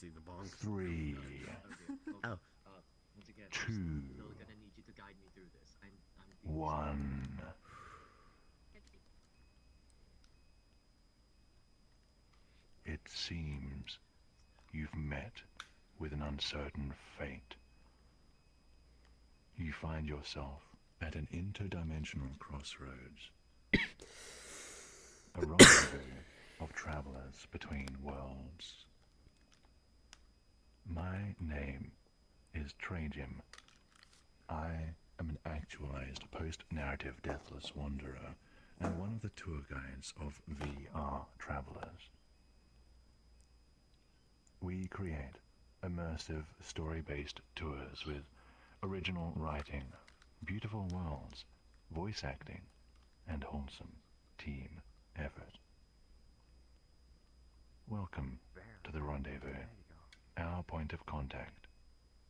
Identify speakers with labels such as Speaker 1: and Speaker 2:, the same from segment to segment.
Speaker 1: see the bonk.
Speaker 2: 3,
Speaker 1: Oh.
Speaker 3: Once again,
Speaker 2: 2,
Speaker 3: I'm still gonna need you to guide me through this. I'm
Speaker 2: 1. It seems you've met with an uncertain fate. You find yourself at an interdimensional crossroads. A rendezvous of travelers between worlds. My name is Trajim. I am an actualized post-narrative deathless wanderer and one of the tour guides of VRTravellers. We create immersive story-based tours with original writing, beautiful worlds, voice acting, and wholesome team effort. Welcome to the rendezvous, our point of contact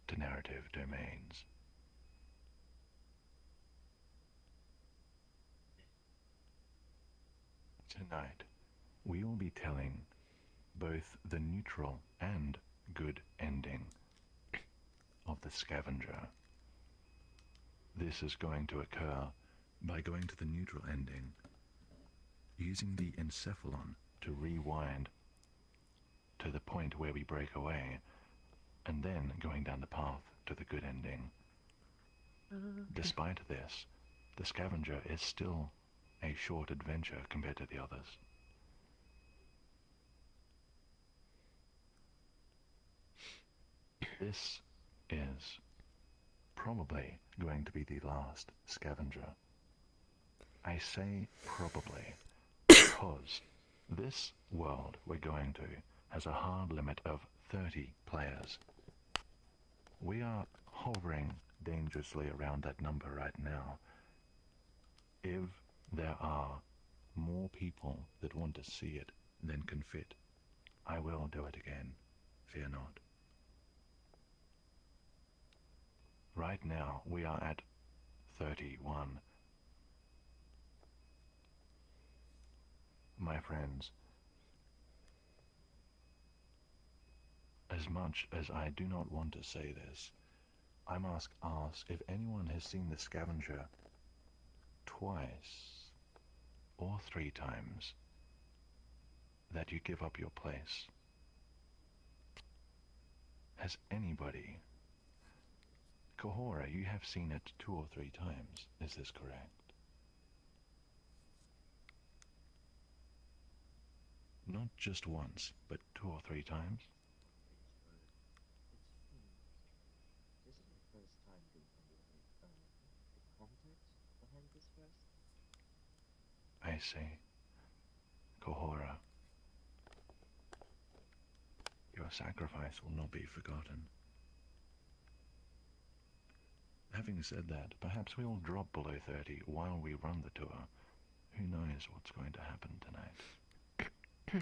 Speaker 2: to narrative domains. Tonight, we will be telling both the neutral and good ending of the Scavenger. This is going to occur by going to the neutral ending, using the encephalon to rewind to the point where we break away, and then going down the path to the good ending. Despite this, the Scavenger is still a short adventure compared to the others. This is probably going to be the last Scavenger. I say probably because this world we're going to has a hard limit of 30 players. We are hovering dangerously around that number right now. If there are more people that want to see it than can fit, I will do it again. Fear not. Right now, we are at 31. My friends, as much as I do not want to say this, I must ask if anyone has seen the Scavenger twice or 3 times, that you give up your place. Has anybody? Kahora, you have seen it 2 or 3 times, is this correct? Not just once, but 2 or 3 times?
Speaker 3: This is my first time being under the context behind this first.
Speaker 2: I see. Kahora, your sacrifice will not be forgotten. Having said that, perhaps we will drop below 30 while we run the tour. Who knows what's going to happen tonight?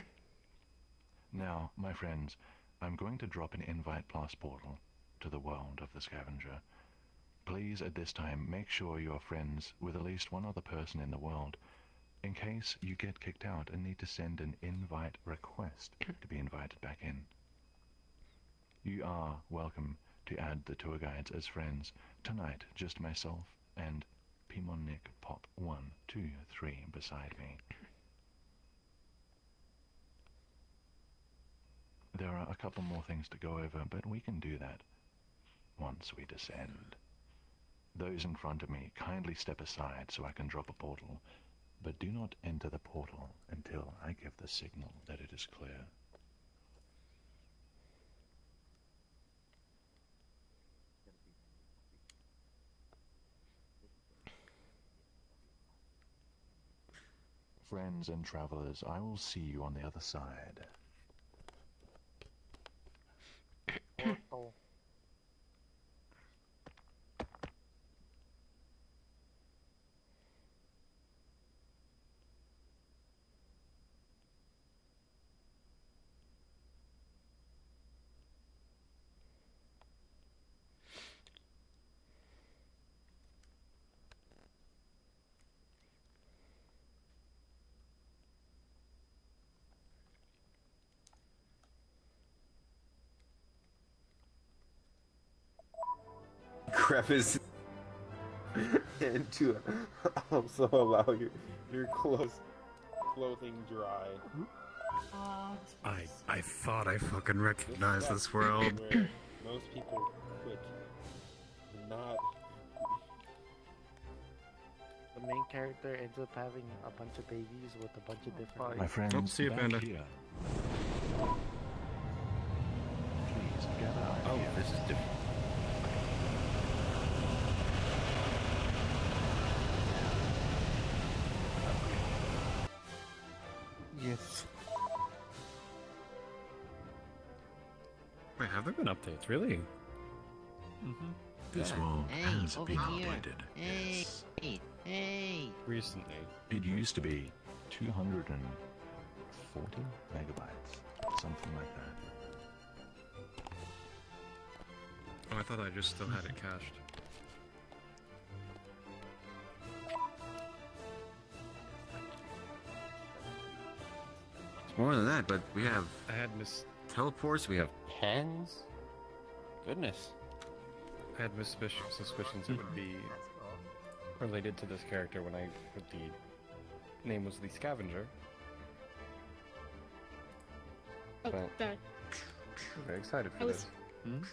Speaker 2: Now, my friends, I'm going to drop an invite plus portal to the world of the Scavenger. Please, at this time, make sure you are friends with at least one other person in the world, in case you get kicked out and need to send an invite request to be invited back in. You are welcome to add the tour guides as friends. Tonight, just myself and Pimon Nick Pop 1, 2, 3 beside me. There are a couple more things to go over, but we can do that once we descend. Those in front of me, kindly step aside so I can drop a portal, but do not enter the portal until I give the signal that it is clear. Friends and travelers, I will see you on the other side.
Speaker 4: Portal.
Speaker 1: crevice and to also allow your clothing dry.
Speaker 5: I thought I fucking recognized this world.
Speaker 1: Where most people would not.
Speaker 4: The main character ends up having a bunch of babies with a bunch of different.
Speaker 2: My friends,
Speaker 5: Oh, see you,
Speaker 2: back
Speaker 5: Panda.
Speaker 2: here. Please, gather out
Speaker 1: Oh,
Speaker 2: here.
Speaker 1: this is different.
Speaker 4: Yes.
Speaker 5: Wait, have there been updates? Really?
Speaker 2: This world has
Speaker 6: over
Speaker 2: been
Speaker 6: here.
Speaker 2: updated.
Speaker 6: Hey,
Speaker 2: Yes.
Speaker 6: hey.
Speaker 5: Recently.
Speaker 2: It used to be 240 megabytes, something like that.
Speaker 5: Oh, I thought I just still had it cached.
Speaker 1: It's more than that, but we have
Speaker 5: I had
Speaker 1: teleports, we have pens. Goodness.
Speaker 5: suspicions it would be related to this character when I heard the name was the Scavenger.
Speaker 7: Oh,
Speaker 5: But-
Speaker 7: sorry.
Speaker 5: I'm very excited for
Speaker 7: I was-
Speaker 5: this.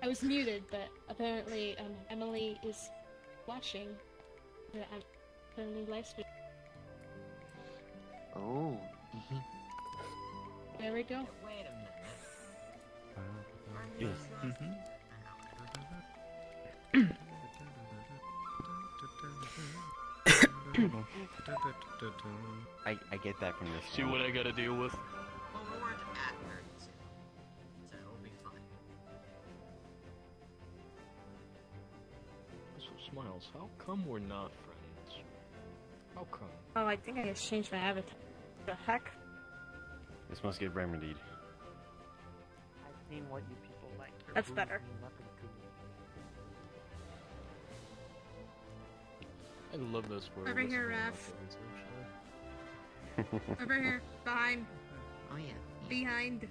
Speaker 7: I was muted, but apparently Emily is watching the currently live stream.
Speaker 6: Oh.
Speaker 7: There we go.
Speaker 6: Wait a minute.
Speaker 1: Yes. I get that from this.
Speaker 8: See what I gotta deal with.
Speaker 6: Well, we weren't at 32, so it'll be fine.
Speaker 8: So, Smiles, how come we're not friends? How come?
Speaker 7: Oh, I think I just changed my avatar. The heck?
Speaker 1: This must get remedied.
Speaker 4: I've seen what you people like. Your
Speaker 7: That's
Speaker 4: boobs
Speaker 7: better.
Speaker 4: mean nothing to me.
Speaker 8: I love this word.
Speaker 7: Over
Speaker 8: This
Speaker 7: here,
Speaker 8: is one of my
Speaker 7: Raph.
Speaker 8: favorites,
Speaker 7: Over here. Behind.
Speaker 6: Oh yeah.
Speaker 7: Behind.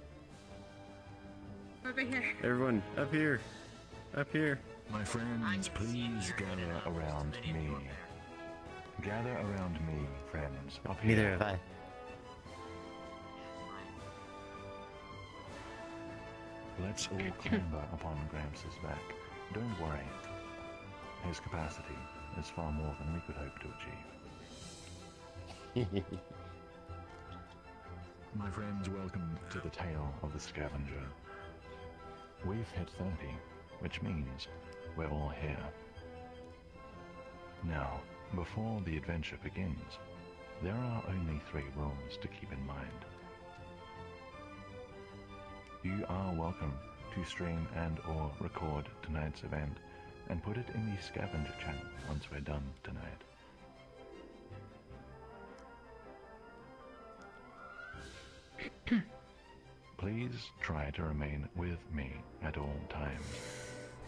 Speaker 7: Over here.
Speaker 1: Everyone, up here. Up here.
Speaker 2: My friends, please gather around me. Gather around me, friends. Up here.
Speaker 1: Neither have I.
Speaker 2: Let's all clamber upon Gramps' back. Don't worry. His capacity is far more than we could hope to achieve. My friends, welcome to the tale of the Scavenger. We've hit 30, which means we're all here. Now, before the adventure begins, there are only 3 rules to keep in mind. You are welcome to stream and or record tonight's event and put it in the Scavenger channel once we're done tonight. Please try to remain with me at all times,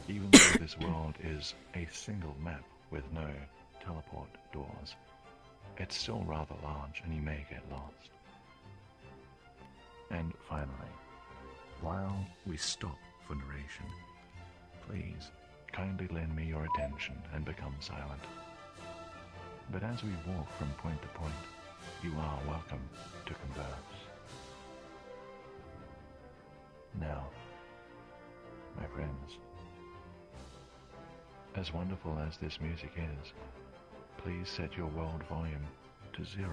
Speaker 2: even though this world is a single map with no teleport doors. It's still rather large and you may get lost. And finally, while we stop for narration, please kindly lend me your attention and become silent. But as we walk from point to point, you are welcome to converse. Now, my friends, as wonderful as this music is, please set your world volume to 0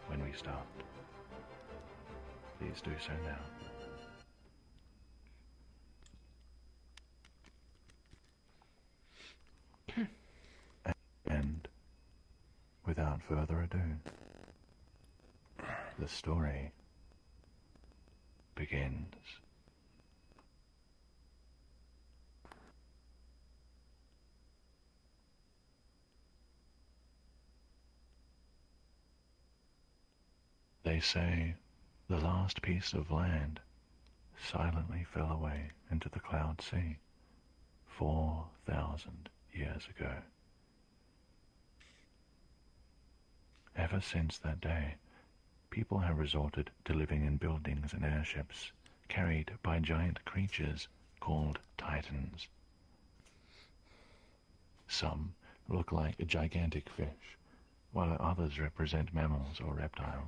Speaker 2: when we start. Please do so now. And, without further ado, the story begins. They say the last piece of land silently fell away into the cloud sea 4,000 years ago. Ever since that day, people have resorted to living in buildings and airships carried by giant creatures called titans. Some look like gigantic fish, while others represent mammals or reptiles.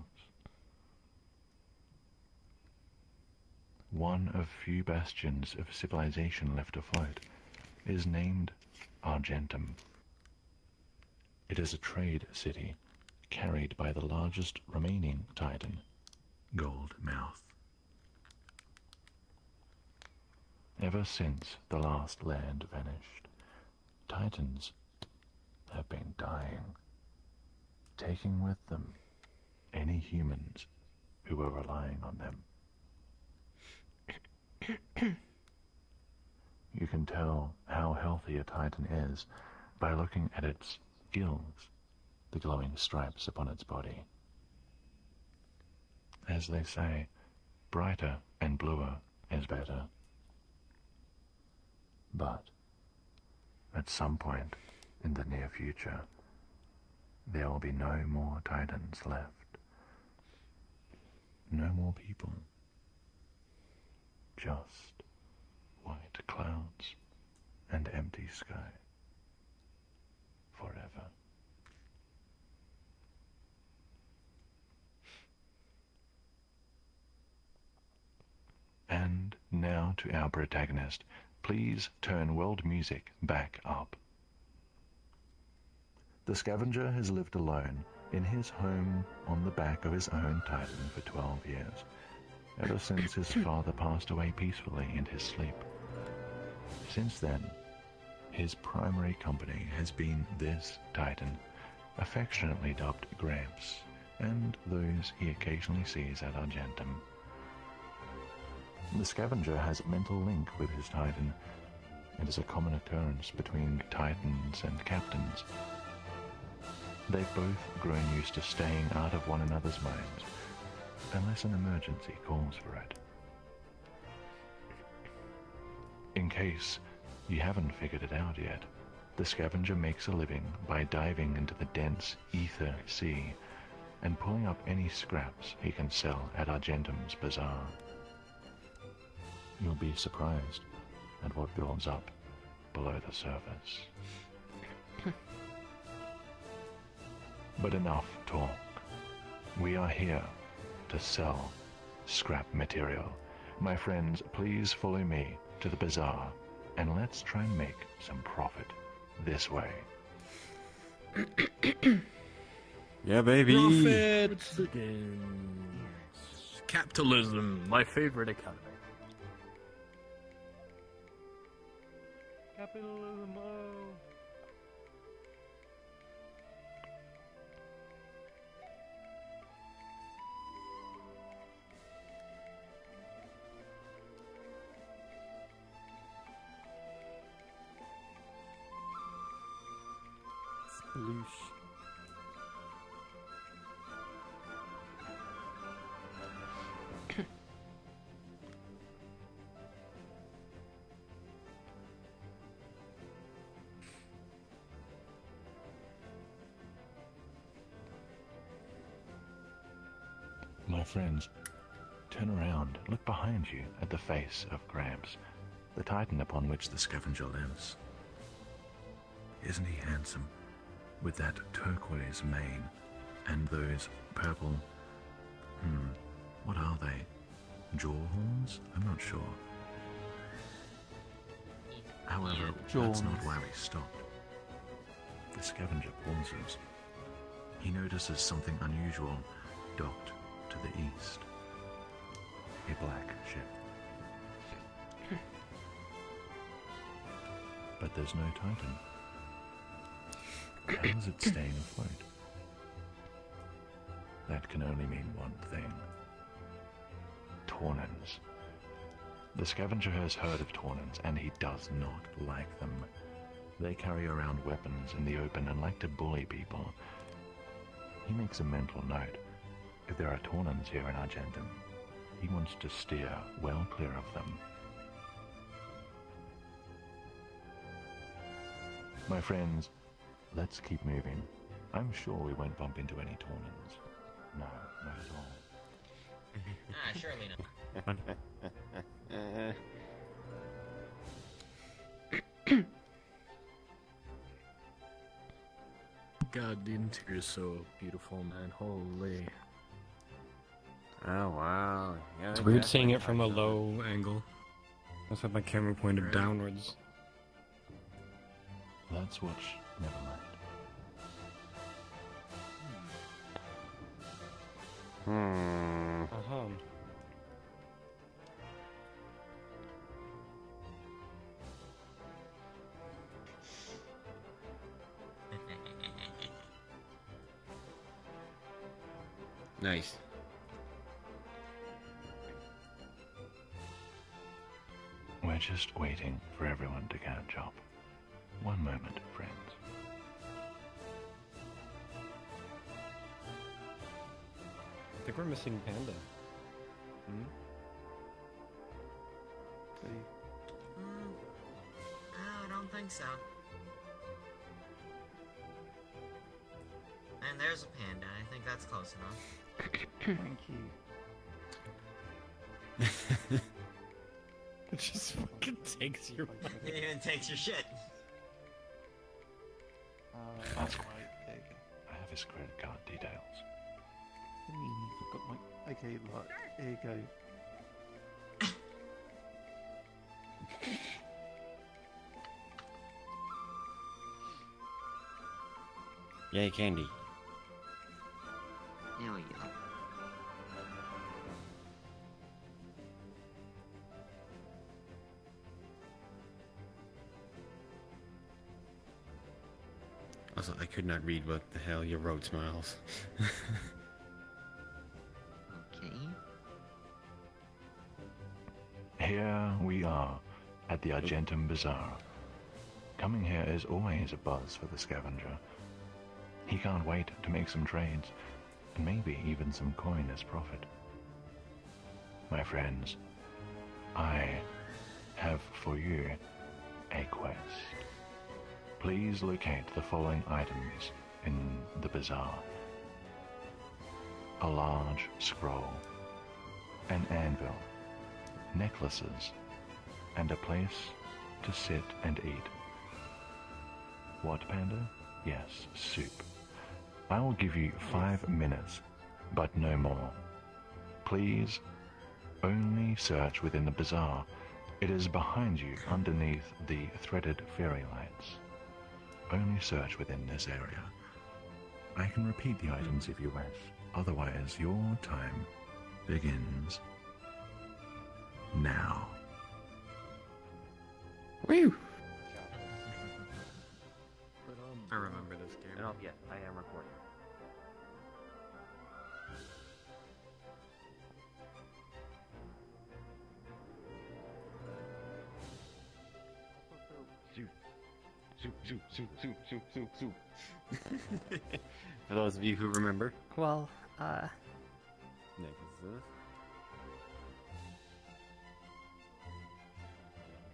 Speaker 2: One of few bastions of civilization left afloat is named Argentum. It is a trade city carried by the largest remaining titan, Goldmouth. Ever since the last land vanished, titans have been dying, taking with them any humans who were relying on them. You can tell how healthy a titan is by looking at its gills, the glowing stripes upon its body. As they say, brighter and bluer is better. But at some point in the near future, there will be no more titans left. No more people. Just white clouds and empty sky. Forever. And now to our protagonist. Please turn world music back up. The Scavenger has lived alone in his home on the back of his own titan for 12 years, ever since his father passed away peacefully in his sleep. Since then, his primary company has been this titan, affectionately dubbed Gramps, and those he occasionally sees at Argentum. The Scavenger has a mental link with his titan. It is a common occurrence between titans and captains. They've both grown used to staying out of one another's minds, unless an emergency calls for it. In case you haven't figured it out yet, the Scavenger makes a living by diving into the dense ether sea and pulling up any scraps he can sell at Argentum's bazaar. You'll be surprised at what builds up below the surface. But enough talk. We are here to sell scrap material. My friends, please follow me to the bazaar and let's try and make some profit this way.
Speaker 1: Yeah, baby.
Speaker 8: Profit begins. Capitalism, my favorite economy. Capitalism, oh.
Speaker 4: Sploosh.
Speaker 2: My friends, turn around, look behind you at the face of Gramps, the titan upon which the Scavenger lives. Isn't he handsome, with that turquoise mane and those purple, what are they? Jaw horns? I'm not sure. However, that's not why we stopped. The Scavenger pauses. He notices something unusual docked to the east. A black ship. But there's no titan. How is it staying afloat? That can only mean one thing. Taunins. The Scavenger has heard of Taunins, and he does not like them. They carry around weapons in the open and like to bully people. He makes a mental note. If there are Taunins here in Argentum, he wants to steer well clear of them. My friends, let's keep moving. I'm sure we won't bump into any Taunins. No, not at all.
Speaker 6: Surely not.
Speaker 8: God, the interior is so beautiful, man. Holy.
Speaker 1: Oh wow. Yeah,
Speaker 5: It's weird
Speaker 1: definitely
Speaker 5: seeing it from a
Speaker 1: touched on
Speaker 5: low angle. That's with my camera pointed
Speaker 1: Right.
Speaker 5: downwards.
Speaker 2: That's what. Never mind.
Speaker 1: it.
Speaker 5: Uh-huh.
Speaker 1: Nice.
Speaker 2: We're just waiting for everyone to catch up. One moment, friends.
Speaker 5: I think we're missing Panda. Hmm?
Speaker 6: I don't think so. And there's a panda. I think that's close enough.
Speaker 4: Thank you.
Speaker 5: It just fucking takes your...
Speaker 6: It even takes your shit.
Speaker 2: That's
Speaker 4: right,
Speaker 2: right.
Speaker 4: there you go.
Speaker 2: I have his credit card details.
Speaker 4: What do you mean you've got my... Okay, look, here you go.
Speaker 1: Yay, candy.
Speaker 6: There we go.
Speaker 1: Also, I could not read what the hell you wrote, Smiles.
Speaker 6: Okay.
Speaker 2: Here we are, at the Argentum Bazaar. Coming here is always a buzz for the Scavenger. He can't wait to make some trades, and maybe even some coin as profit. My friends, I have for you a quest. Please locate the following items in the bazaar. A large scroll, an anvil, necklaces, and a place to sit and eat. What, Panda? Yes, soup. I will give you 5 minutes, but no more. Please, only search within the bazaar. It is behind you, underneath the threaded fairy lights. Only search within this area. I can repeat the items if you wish. Otherwise, your time begins now.
Speaker 1: Woo!
Speaker 8: But,
Speaker 1: I remember this game.
Speaker 3: No, yes, I am recording.
Speaker 1: Soup. For those of you who remember.
Speaker 9: Well,
Speaker 1: Necklaces.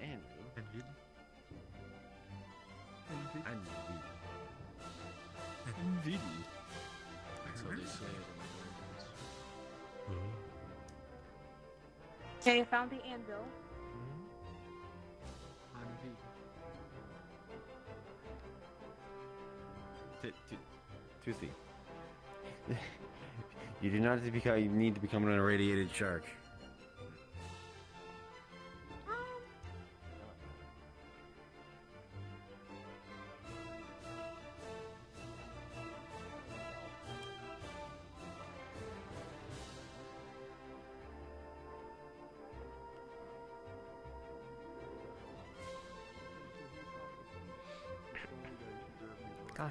Speaker 3: And
Speaker 8: Nvidia. That's how they say it in
Speaker 10: Okay, I found the anvil.
Speaker 1: Toothy. You do not become. You need to become an irradiated shark.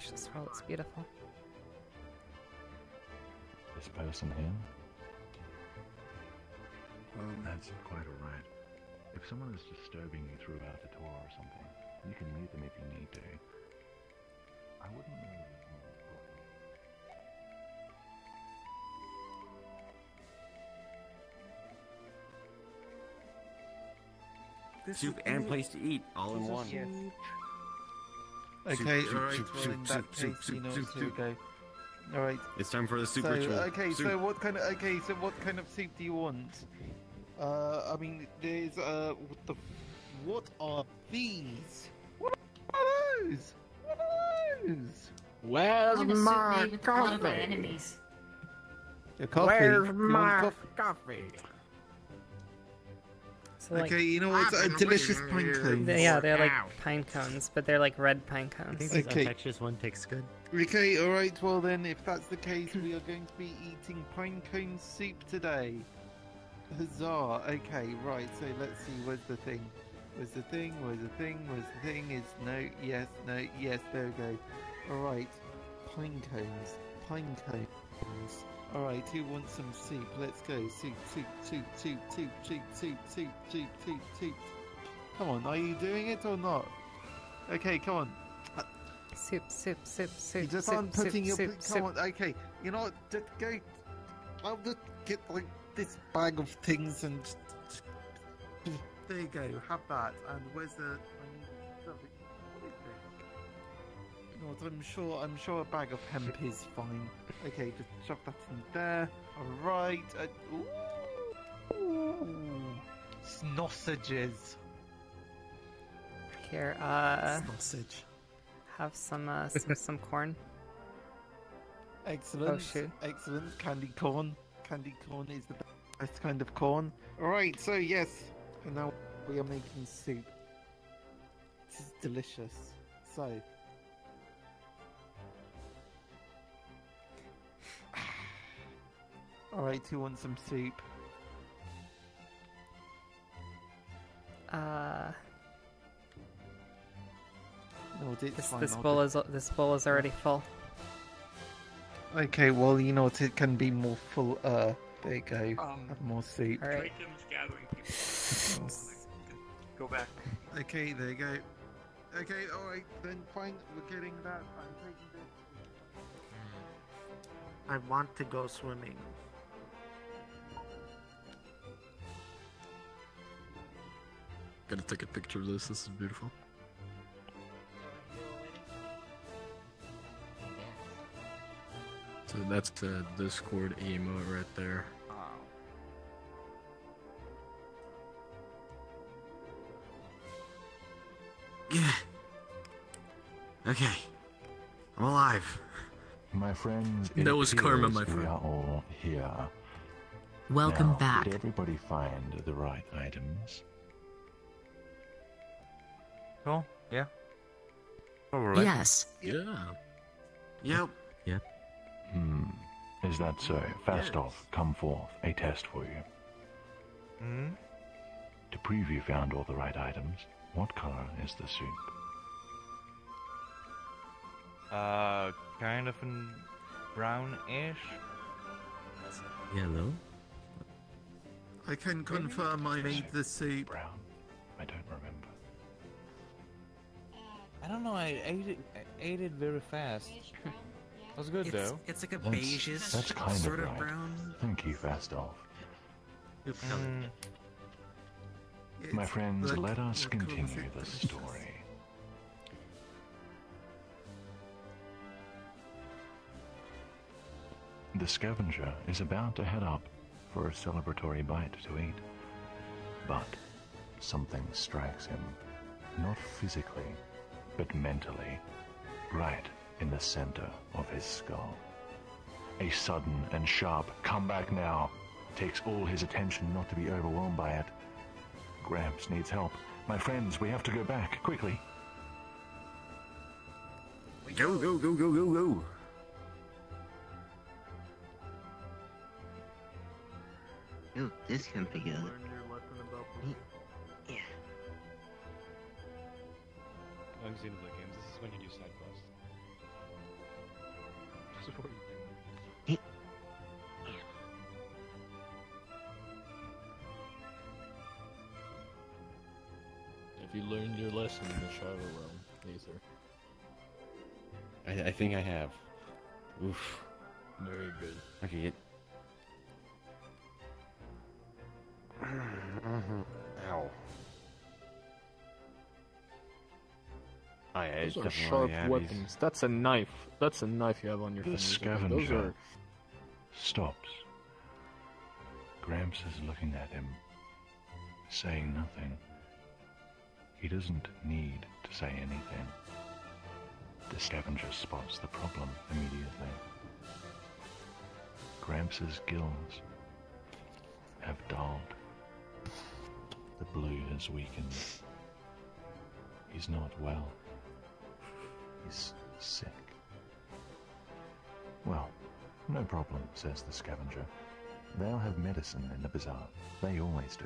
Speaker 9: gosh, this world is beautiful.
Speaker 2: This person here? That's quite alright. If someone is disturbing you throughout a tour or something, you can mute them if you need to. I wouldn't really...
Speaker 1: Soup and place to eat, all in one.
Speaker 4: Okay,
Speaker 1: Soup,
Speaker 4: alright,
Speaker 1: soup,
Speaker 4: well
Speaker 1: soup,
Speaker 4: in that
Speaker 1: soup,
Speaker 4: case,
Speaker 1: soup,
Speaker 4: you know,
Speaker 1: soup, soup.
Speaker 4: okay. Alright.
Speaker 1: It's time for the soup
Speaker 4: So,
Speaker 1: ritual.
Speaker 4: okay,
Speaker 1: Soup.
Speaker 4: so what kind of soup do you want? I mean, there's, what are these? What are those? What are those?
Speaker 7: I
Speaker 5: Where's
Speaker 7: want a soup
Speaker 5: my
Speaker 7: made with the blood of my
Speaker 5: coffee?
Speaker 7: enemies.
Speaker 1: Your coffee.
Speaker 5: Where's
Speaker 1: You want
Speaker 5: my coffee?
Speaker 9: So like,
Speaker 1: Okay, you know what?
Speaker 5: I've been
Speaker 1: Delicious
Speaker 5: waiting
Speaker 1: pine
Speaker 5: here.
Speaker 1: cones.
Speaker 9: yeah, they're like
Speaker 5: Ow.
Speaker 9: pine cones, but they're like red pine
Speaker 4: I think
Speaker 9: cones.
Speaker 4: this
Speaker 1: Okay.
Speaker 4: infectious one tastes good.
Speaker 1: Okay, alright, well then, if that's the case, we are going to be eating pine cone soup today. Huzzah! Okay, right, so let's see, where's the thing? Where's the thing? Where's the thing? Where's the thing? Is no, yes, there we go. Alright, pine cones. Pine cones. Alright, who wants some soup? Let's go. Soup. Come on, are you doing it or not? Okay, come on.
Speaker 9: Soup.
Speaker 1: You just aren't putting your... Come on, okay. You know what? Just go... I'll just get, like, this bag of things and... There you go, have that. And where's the... I need something... What is this? You know what, I'm sure a bag of hemp is fine. Okay, just shove that in there. Alright. Ooh. Sausages.
Speaker 9: Here,
Speaker 1: Sausage.
Speaker 9: have some corn.
Speaker 1: Excellent.
Speaker 9: Oh, shoot.
Speaker 1: Excellent. Candy corn. Candy corn is the best kind of corn. Alright, so yes. And now we are making soup. This is delicious. So. Alright, who wants some soup? No, it's fine,
Speaker 9: This
Speaker 1: I'll
Speaker 9: bowl is already full.
Speaker 1: Okay, well, you know what? It can be more full. There you go. Have more soup.
Speaker 9: All right.
Speaker 8: gathering people. Go back.
Speaker 1: Okay, there you go. Okay, alright, then fine. We're getting that. I'm taking this.
Speaker 4: I want to go swimming.
Speaker 5: Gotta take a picture of this. This is beautiful. So that's the Discord emote right there.
Speaker 6: Yeah. Okay. I'm alive.
Speaker 2: My friends, it
Speaker 5: That was karma,
Speaker 2: appears
Speaker 5: my
Speaker 2: we
Speaker 5: friend.
Speaker 2: are all here.
Speaker 6: Welcome
Speaker 2: Now,
Speaker 6: back.
Speaker 2: Did everybody find the right items?
Speaker 4: Oh, yeah.
Speaker 6: Yes.
Speaker 5: Yeah.
Speaker 6: Yep.
Speaker 2: Is that so? Fastov, come forth. A test for you.
Speaker 4: Hmm?
Speaker 2: To prove you found all the right items, what color is the soup?
Speaker 10: Kind of brownish.
Speaker 6: Yellow.
Speaker 1: I can confirm I made the soup.
Speaker 2: Brown? I don't remember.
Speaker 10: I don't know. I ate it very fast. It was good though.
Speaker 6: It's like a
Speaker 2: That's
Speaker 6: beigeish
Speaker 2: kind
Speaker 6: sort
Speaker 2: of
Speaker 6: of
Speaker 2: right.
Speaker 6: brown.
Speaker 2: Thank you, Fastov.
Speaker 10: Mm,
Speaker 2: My friends,
Speaker 1: Look,
Speaker 2: let us
Speaker 1: look, look,
Speaker 2: continue
Speaker 1: look,
Speaker 2: the
Speaker 1: look.
Speaker 2: story. The Scavenger is about to head up for a celebratory bite to eat. But something strikes him, not physically, but mentally, right in the center of his skull. A sudden and sharp "come back now" takes all his attention not to be overwhelmed by it. Gramps needs help. My friends, we have to go back, quickly.
Speaker 6: Go, go, go, go, go, go. Ooh, this can be good.
Speaker 4: learn your lesson about
Speaker 6: Yeah.
Speaker 5: I've seen play games. This is when you do side quests. This is what you do. If you learned your lesson in the Shadow Realm, Aether. I think I have. Oof. Very good. Okay. Ow. Those are sharp weapons. That's a knife. That's a knife you have on your
Speaker 2: The
Speaker 5: fingers. Those
Speaker 2: Scavenger
Speaker 5: are...
Speaker 2: stops. Gramps is looking at him, saying nothing. He doesn't need to say anything. The scavenger spots the problem immediately. Gramps' gills have dulled. The blue has weakened. He's not well. He's sick. Well, no problem, says the scavenger. They'll have medicine in the bazaar. They always do.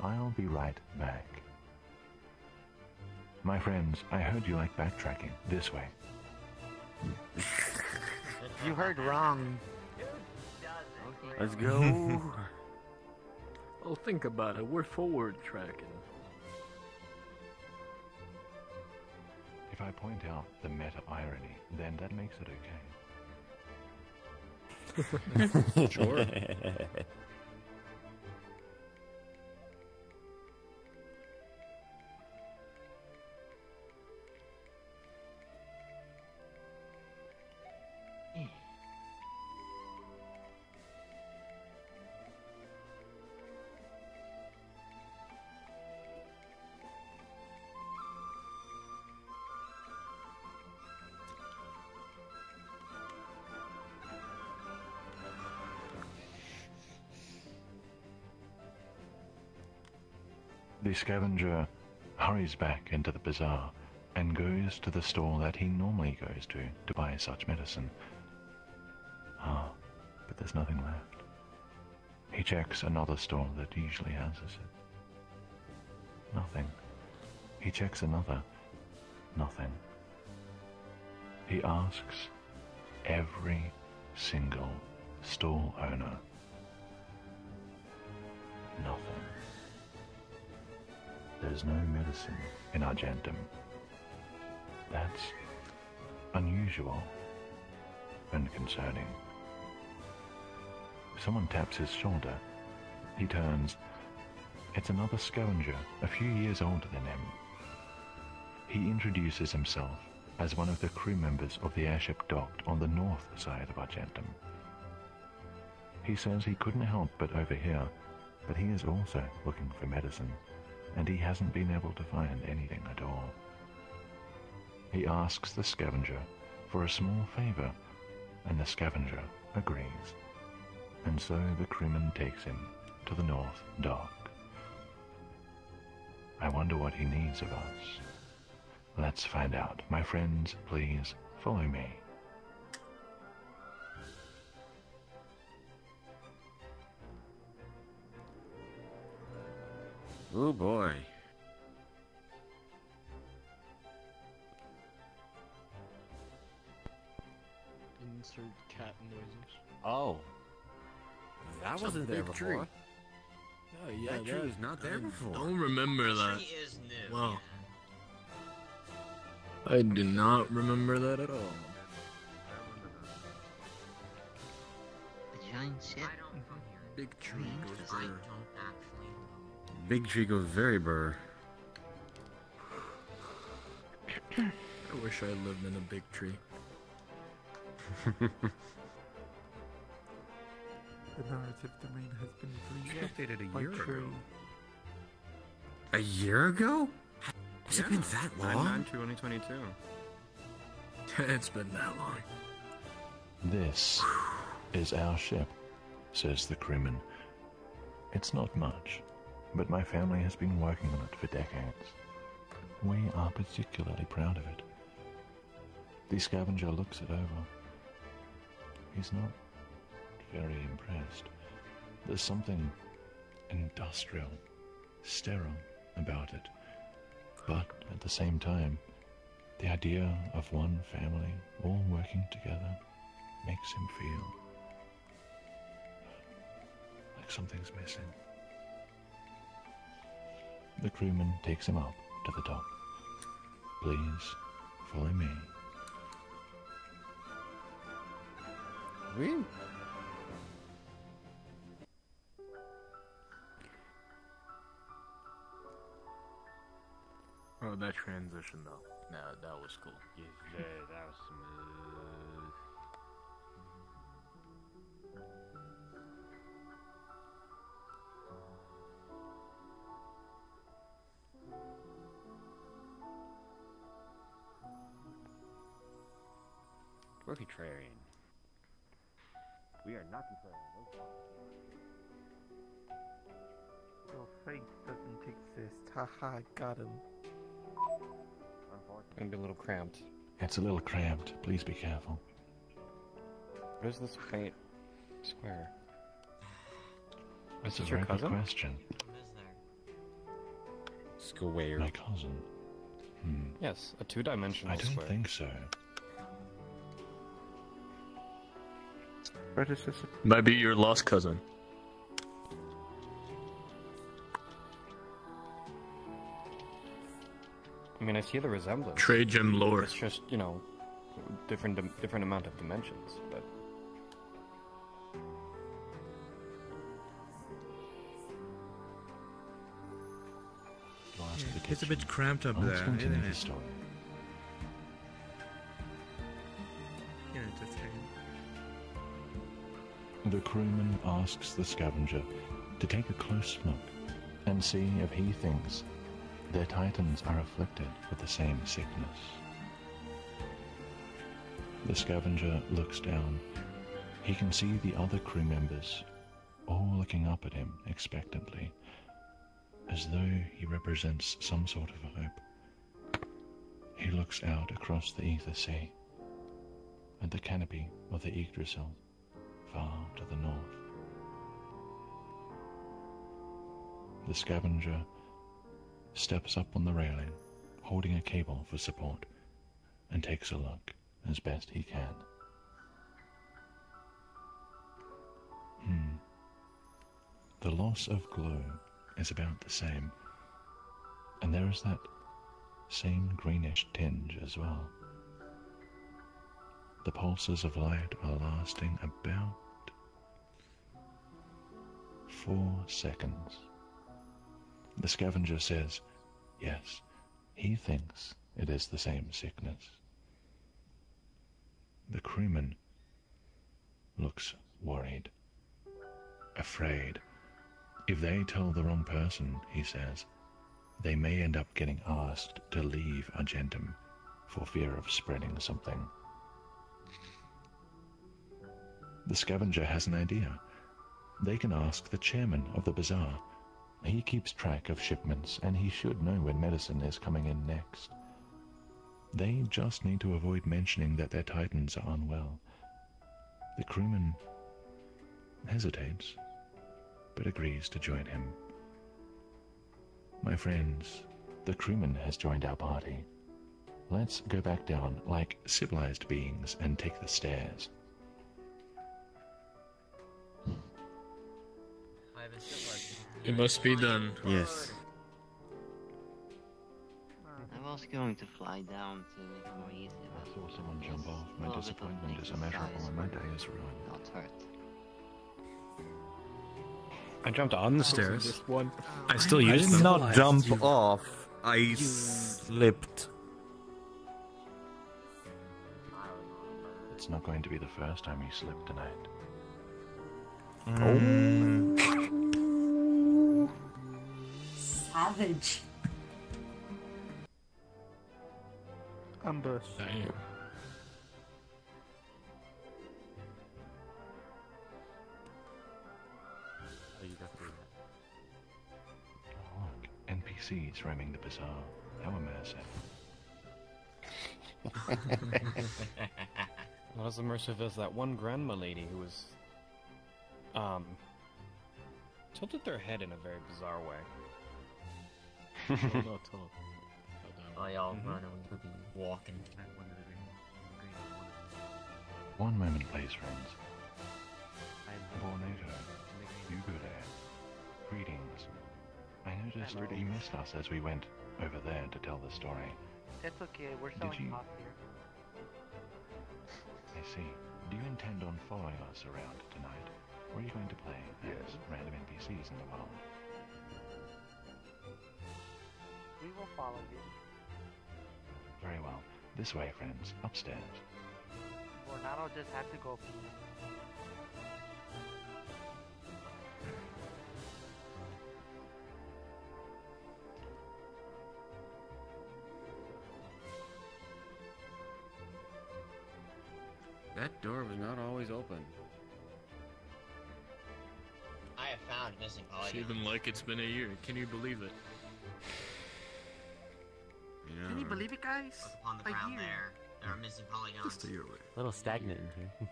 Speaker 2: I'll be right back. My friends, I heard you like backtracking. This way.
Speaker 4: You heard wrong.
Speaker 5: Let's go.
Speaker 8: Oh, think about it. We're forward tracking.
Speaker 2: If I point out the meta-irony, then that makes it okay.
Speaker 5: Sure.
Speaker 2: The scavenger hurries back into the bazaar and goes to the store that he normally goes to buy such medicine. Ah, but there's nothing left. He checks another store that usually houses it. Nothing. He checks another. Nothing. He asks every single store owner. Nothing. There's no medicine in Argentum. That's unusual and concerning. Someone taps his shoulder. He turns. It's another scavenger, a few years older than him. He introduces himself as one of the crew members of the airship docked on the north side of Argentum. He says he couldn't help but overhear, but he is also looking for medicine, and he hasn't been able to find anything at all. He asks the scavenger for a small favor, and the scavenger agrees. And so the crewman takes him to the north dock. I wonder what he needs of us. Let's find out. My friends, please follow me.
Speaker 5: Oh boy.
Speaker 8: Insert cat noises.
Speaker 5: Oh. That wasn't there
Speaker 8: big tree.
Speaker 5: before.
Speaker 8: Oh yeah,
Speaker 5: That tree was not there before.
Speaker 8: Don't remember that.
Speaker 6: Tree is new.
Speaker 8: Wow.
Speaker 6: Yeah.
Speaker 8: I do not remember that at all.
Speaker 3: The giant ship.
Speaker 6: I don't from here.
Speaker 8: Big tree goes
Speaker 6: Because I
Speaker 8: burr.
Speaker 6: don't actually know.
Speaker 5: Big tree goes very burr.
Speaker 8: I wish I lived in a big tree.
Speaker 1: The narrative domain has been
Speaker 10: She
Speaker 1: breached.
Speaker 10: updated a
Speaker 1: by
Speaker 10: year ago.
Speaker 1: tree.
Speaker 5: A year ago? Has it been that long? 2022.
Speaker 8: It's been that long.
Speaker 2: This is our ship, says the crewman. It's not much, but my family has been working on it for decades. We are particularly proud of it. The scavenger looks it over. He's not very impressed. There's something industrial, sterile about it. But at the same time, the idea of one family all working together makes him feel like something's missing. The crewman takes him up to the top. Please follow me.
Speaker 5: Really?
Speaker 8: Oh, that transition though. Nah, that was cool.
Speaker 10: Yes, that was smooth.
Speaker 5: We're contrarian.
Speaker 3: We are not contrarian.
Speaker 1: Your faith doesn't exist. Haha, got him.
Speaker 3: Unfortunately.
Speaker 5: Gonna be a little cramped.
Speaker 2: It's a little cramped. Please be careful.
Speaker 5: What is this faint square?
Speaker 2: That's
Speaker 5: Is
Speaker 2: a
Speaker 5: your
Speaker 2: very good
Speaker 5: cousin?
Speaker 2: question.
Speaker 6: What is there?
Speaker 5: Square.
Speaker 2: My cousin.
Speaker 5: Yes, a two-dimensional
Speaker 2: I don't
Speaker 5: square.
Speaker 2: think so.
Speaker 1: Predecessor.
Speaker 8: Might be your lost cousin.
Speaker 5: I mean, I see the resemblance.
Speaker 8: Trade gem lore.
Speaker 5: It's just, you know, different amount of dimensions, but...
Speaker 2: Last of the
Speaker 10: It's a
Speaker 2: kitchen.
Speaker 10: bit cramped up
Speaker 2: Let's
Speaker 10: there,
Speaker 2: continue
Speaker 10: isn't
Speaker 2: the
Speaker 10: it?
Speaker 2: story.
Speaker 10: Yeah, entertaining.
Speaker 2: The crewman asks the scavenger to take a close look and see if he thinks their titans are afflicted with the same sickness. The scavenger looks down. He can see the other crew members all looking up at him expectantly, as though he represents some sort of hope. He looks out across the ether sea at the canopy of the Yggdrasil far to the north. The scavenger steps up on the railing, holding a cable for support, and takes a look as best he can. The loss of glow is about the same, and there is that same greenish tinge as well. The pulses of light are lasting about 4 seconds. The scavenger says, yes, he thinks it is the same sickness. The crewman looks worried, afraid. If they tell the wrong person, he says, they may end up getting asked to leave Argentum for fear of spreading something. The scavenger has an idea. They can ask the chairman of the bazaar. He keeps track of shipments, and he should know when medicine is coming in next. They just need to avoid mentioning that their titans are unwell. The crewman hesitates, but agrees to join him. My friends, the crewman has joined our party. Let's go back down like civilized beings and take the stairs.
Speaker 8: It must be done.
Speaker 10: Yes.
Speaker 6: I was going to fly down to make it more easy.
Speaker 2: I saw someone jump off. My disappointment is immeasurable and my day is ruined.
Speaker 6: Not hurt.
Speaker 5: I jumped on the stairs.
Speaker 8: One.
Speaker 5: I still
Speaker 10: I
Speaker 5: used
Speaker 10: did
Speaker 5: them.
Speaker 10: not jump off. I slipped.
Speaker 2: It's not going to be the first time you slip tonight.
Speaker 11: Savage.
Speaker 1: Ambush.
Speaker 8: Damn.
Speaker 2: Oh, look, NPCs roaming the bazaar. How immersive.
Speaker 5: Not as immersive as that one grandma lady who was, tilted their head in a very bizarre way.
Speaker 8: No talk.
Speaker 6: Oh, y'all run and we could be walking.
Speaker 2: One moment, please, friends. Bornato, you go there. Greetings. I noticed you missed us as we went over there to tell the story.
Speaker 4: It's okay, we're
Speaker 2: Did
Speaker 4: selling
Speaker 2: you-
Speaker 4: coffee here.
Speaker 2: I see. Do you intend on following us around tonight? Or are you going to play as random NPCs in the world?
Speaker 4: We will follow you.
Speaker 2: Very well. This way, friends. Upstairs.
Speaker 4: Bornato just had to go pee.
Speaker 5: That door was not always open.
Speaker 6: I have found missing
Speaker 8: It's
Speaker 6: polygons.
Speaker 8: even like it's been a year. Can you believe it?
Speaker 5: Yeah.
Speaker 11: Can you believe it, guys?
Speaker 6: Look upon the
Speaker 11: A
Speaker 6: ground
Speaker 11: year.
Speaker 6: there are missing polygons.
Speaker 8: Just a year later.
Speaker 12: A little stagnant in here.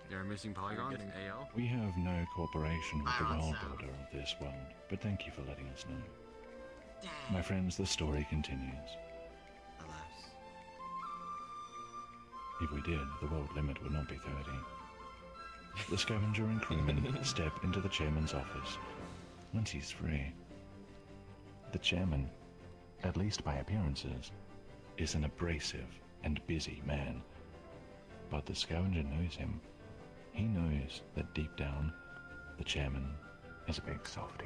Speaker 5: There are missing polygons? AL?
Speaker 2: We have no cooperation with the
Speaker 6: Iron
Speaker 2: world
Speaker 6: sound.
Speaker 2: order of this world, but thank you for letting us know.
Speaker 6: Dang.
Speaker 2: My friends, the story continues.
Speaker 6: Alas.
Speaker 2: If we did, the world limit would not be 30. The scavenger and crewman step into the chairman's office once he's free. The chairman, at least by appearances, is an abrasive and busy man. But the scavenger knows him. He knows that deep down, the chairman is a big softie.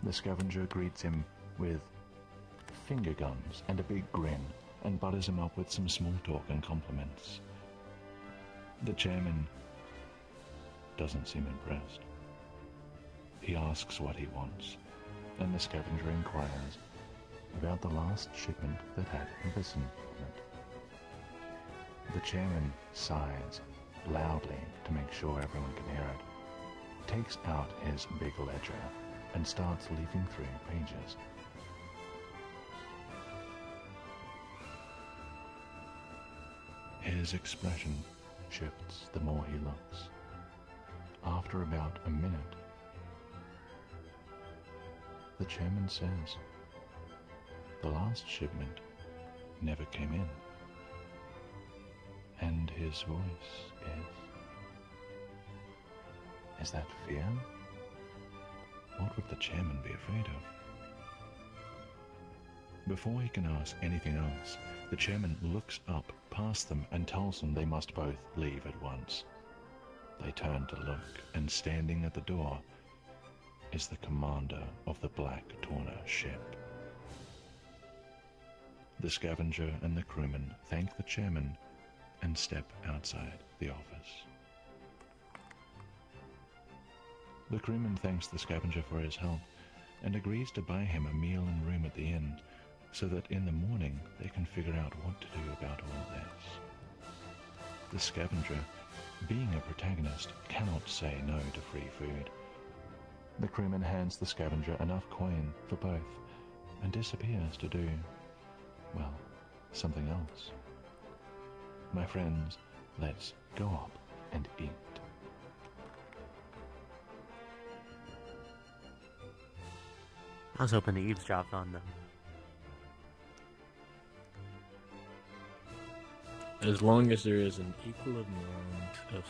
Speaker 2: The scavenger greets him with finger guns and a big grin and butters him up with some small talk and compliments. The chairman doesn't seem impressed. He asks what he wants, and the scavenger inquires about the last shipment that had medicine on it. The chairman sighs loudly to make sure everyone can hear it, takes out his big ledger, and starts leafing through pages. His expression shifts the more he looks. After about a minute, the chairman says, "The last shipment never came in." And his voice is that fear? What would the chairman be afraid of? Before he can ask anything else, the chairman looks up past them and tells them they must both leave at once. They turn to look, and standing at the door is the commander of the Black Tawna ship. The scavenger and the crewman thank the chairman and step outside the office. The crewman thanks the scavenger for his help and agrees to buy him a meal and room at the inn so that in the morning they can figure out what to do about all this. The scavenger, being a protagonist, cannot say no to free food. The crewman hands the scavenger enough coin for both and disappears to do, well, something else. My friends, let's go up and eat.
Speaker 12: I was hoping to eavesdrop on them.
Speaker 8: As long as there is an equal amount of...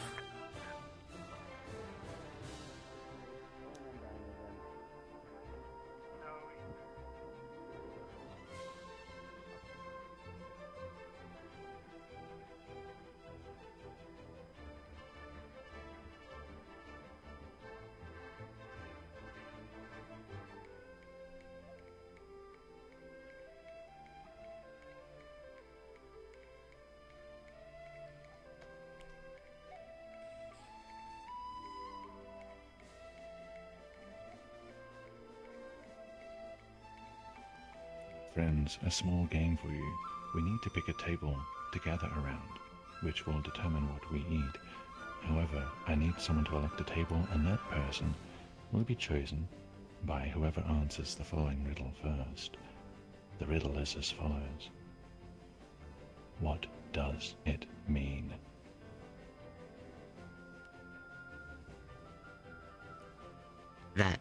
Speaker 2: Friends, a small game for you. We need to pick a table to gather around, which will determine what we eat. However, I need someone to elect a table, and that person will be chosen by whoever answers the following riddle first. The riddle is as follows. What does it mean?
Speaker 6: That.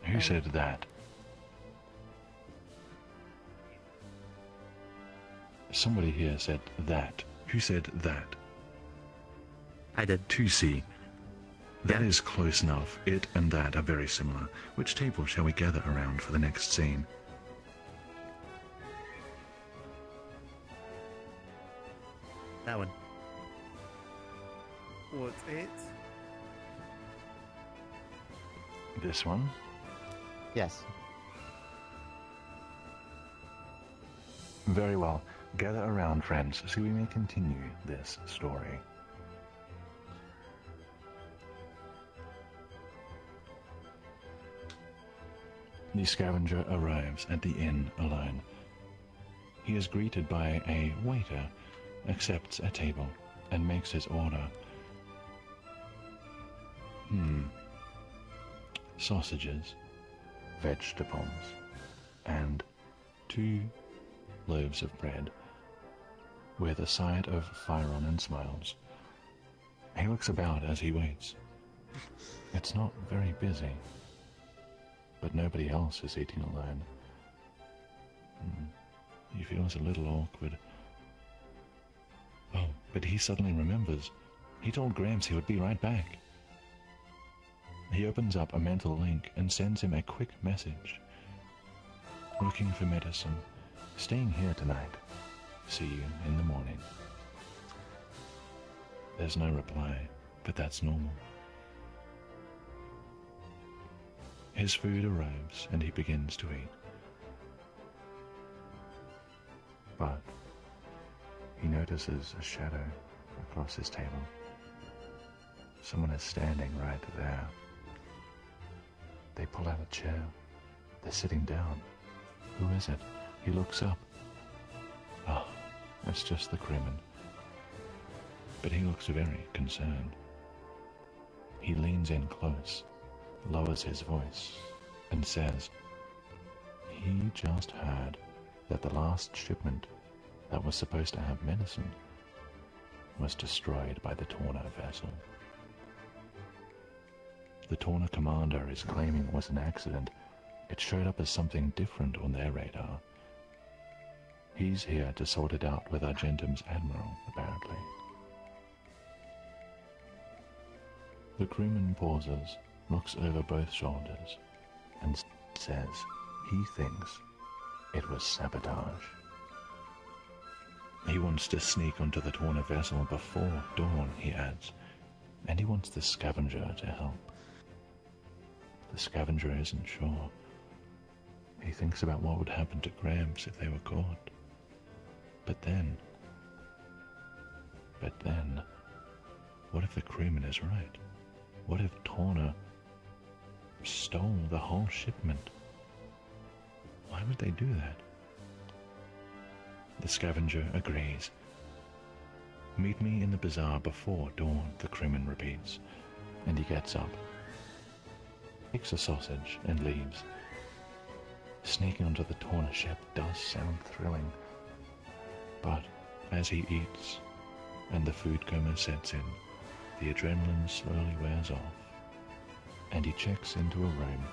Speaker 2: Who said that? Somebody here said that. Who said that?
Speaker 12: I did.
Speaker 2: 2C. That is close enough. It and that are very similar. Which table shall we gather around for the next scene?
Speaker 12: That one.
Speaker 1: What's it?
Speaker 2: This one?
Speaker 12: Yes.
Speaker 2: Very well. Gather around, friends, so we may continue this story. The scavenger arrives at the inn alone. He is greeted by a waiter, accepts a table, and makes his order. Sausages, vegetables, and 2 loaves of bread, with a side of Fyron and Smiles. He looks about as he waits. It's not very busy, but nobody else is eating alone. He feels a little awkward. Oh, but he suddenly remembers. He told Gramps he would be right back. He opens up a mental link and sends him a quick message. Looking for medicine. Staying here tonight. See you in the morning. There's no reply, but that's normal. His food arrives and he begins to eat. But he notices a shadow across his table. Someone is standing right there. They pull out a chair. They're sitting down. Who is it? He looks up. Ah, it's just the crewman. But he looks very concerned. He leans in close, lowers his voice, and says, he just heard that the last shipment that was supposed to have medicine was destroyed by the Torna vessel. The Torna commander is claiming it was an accident. It showed up as something different on their radar. He's here to sort it out with Argentum's admiral, apparently. The crewman pauses, looks over both shoulders, and says he thinks it was sabotage. He wants to sneak onto the Torna vessel before dawn, he adds, and he wants the Scavenger to help. The Scavenger isn't sure. He thinks about what would happen to Gramps if they were caught. But then, what if the crewman is right? What if Torna stole the whole shipment? Why would they do that? The Scavenger agrees. Meet me in the bazaar before dawn, the crewman repeats, and he gets up, takes a sausage, and leaves. Sneaking onto the Torna ship does sound thrilling, but as he eats and the food coma sets in, the adrenaline slowly wears off, and he checks into a room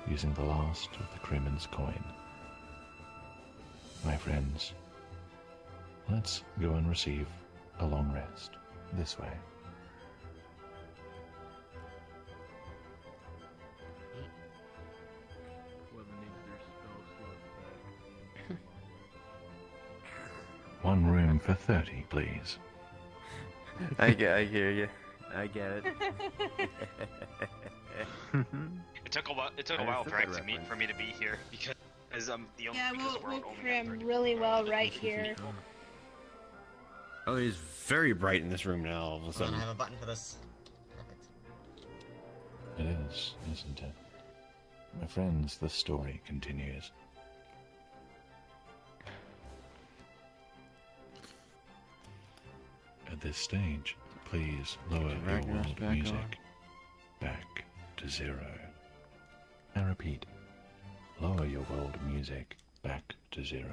Speaker 2: using the last of the crewman's coin. My friends, let's go and receive a long rest this way. One room for 30, please.
Speaker 5: I hear you. I get it.
Speaker 11: It took a while for me to be here because I'm the only.
Speaker 7: Yeah,
Speaker 11: because
Speaker 7: we'll
Speaker 11: only got
Speaker 7: cram
Speaker 11: 30
Speaker 7: really well right here.
Speaker 5: Oh, it's very bright in this room now, all of a sudden.
Speaker 6: I have a button for this. Perfect.
Speaker 2: It is, isn't it? My friends, the story continues. At this stage, please lower your world music back to 0. I repeat, lower your world music back to 0.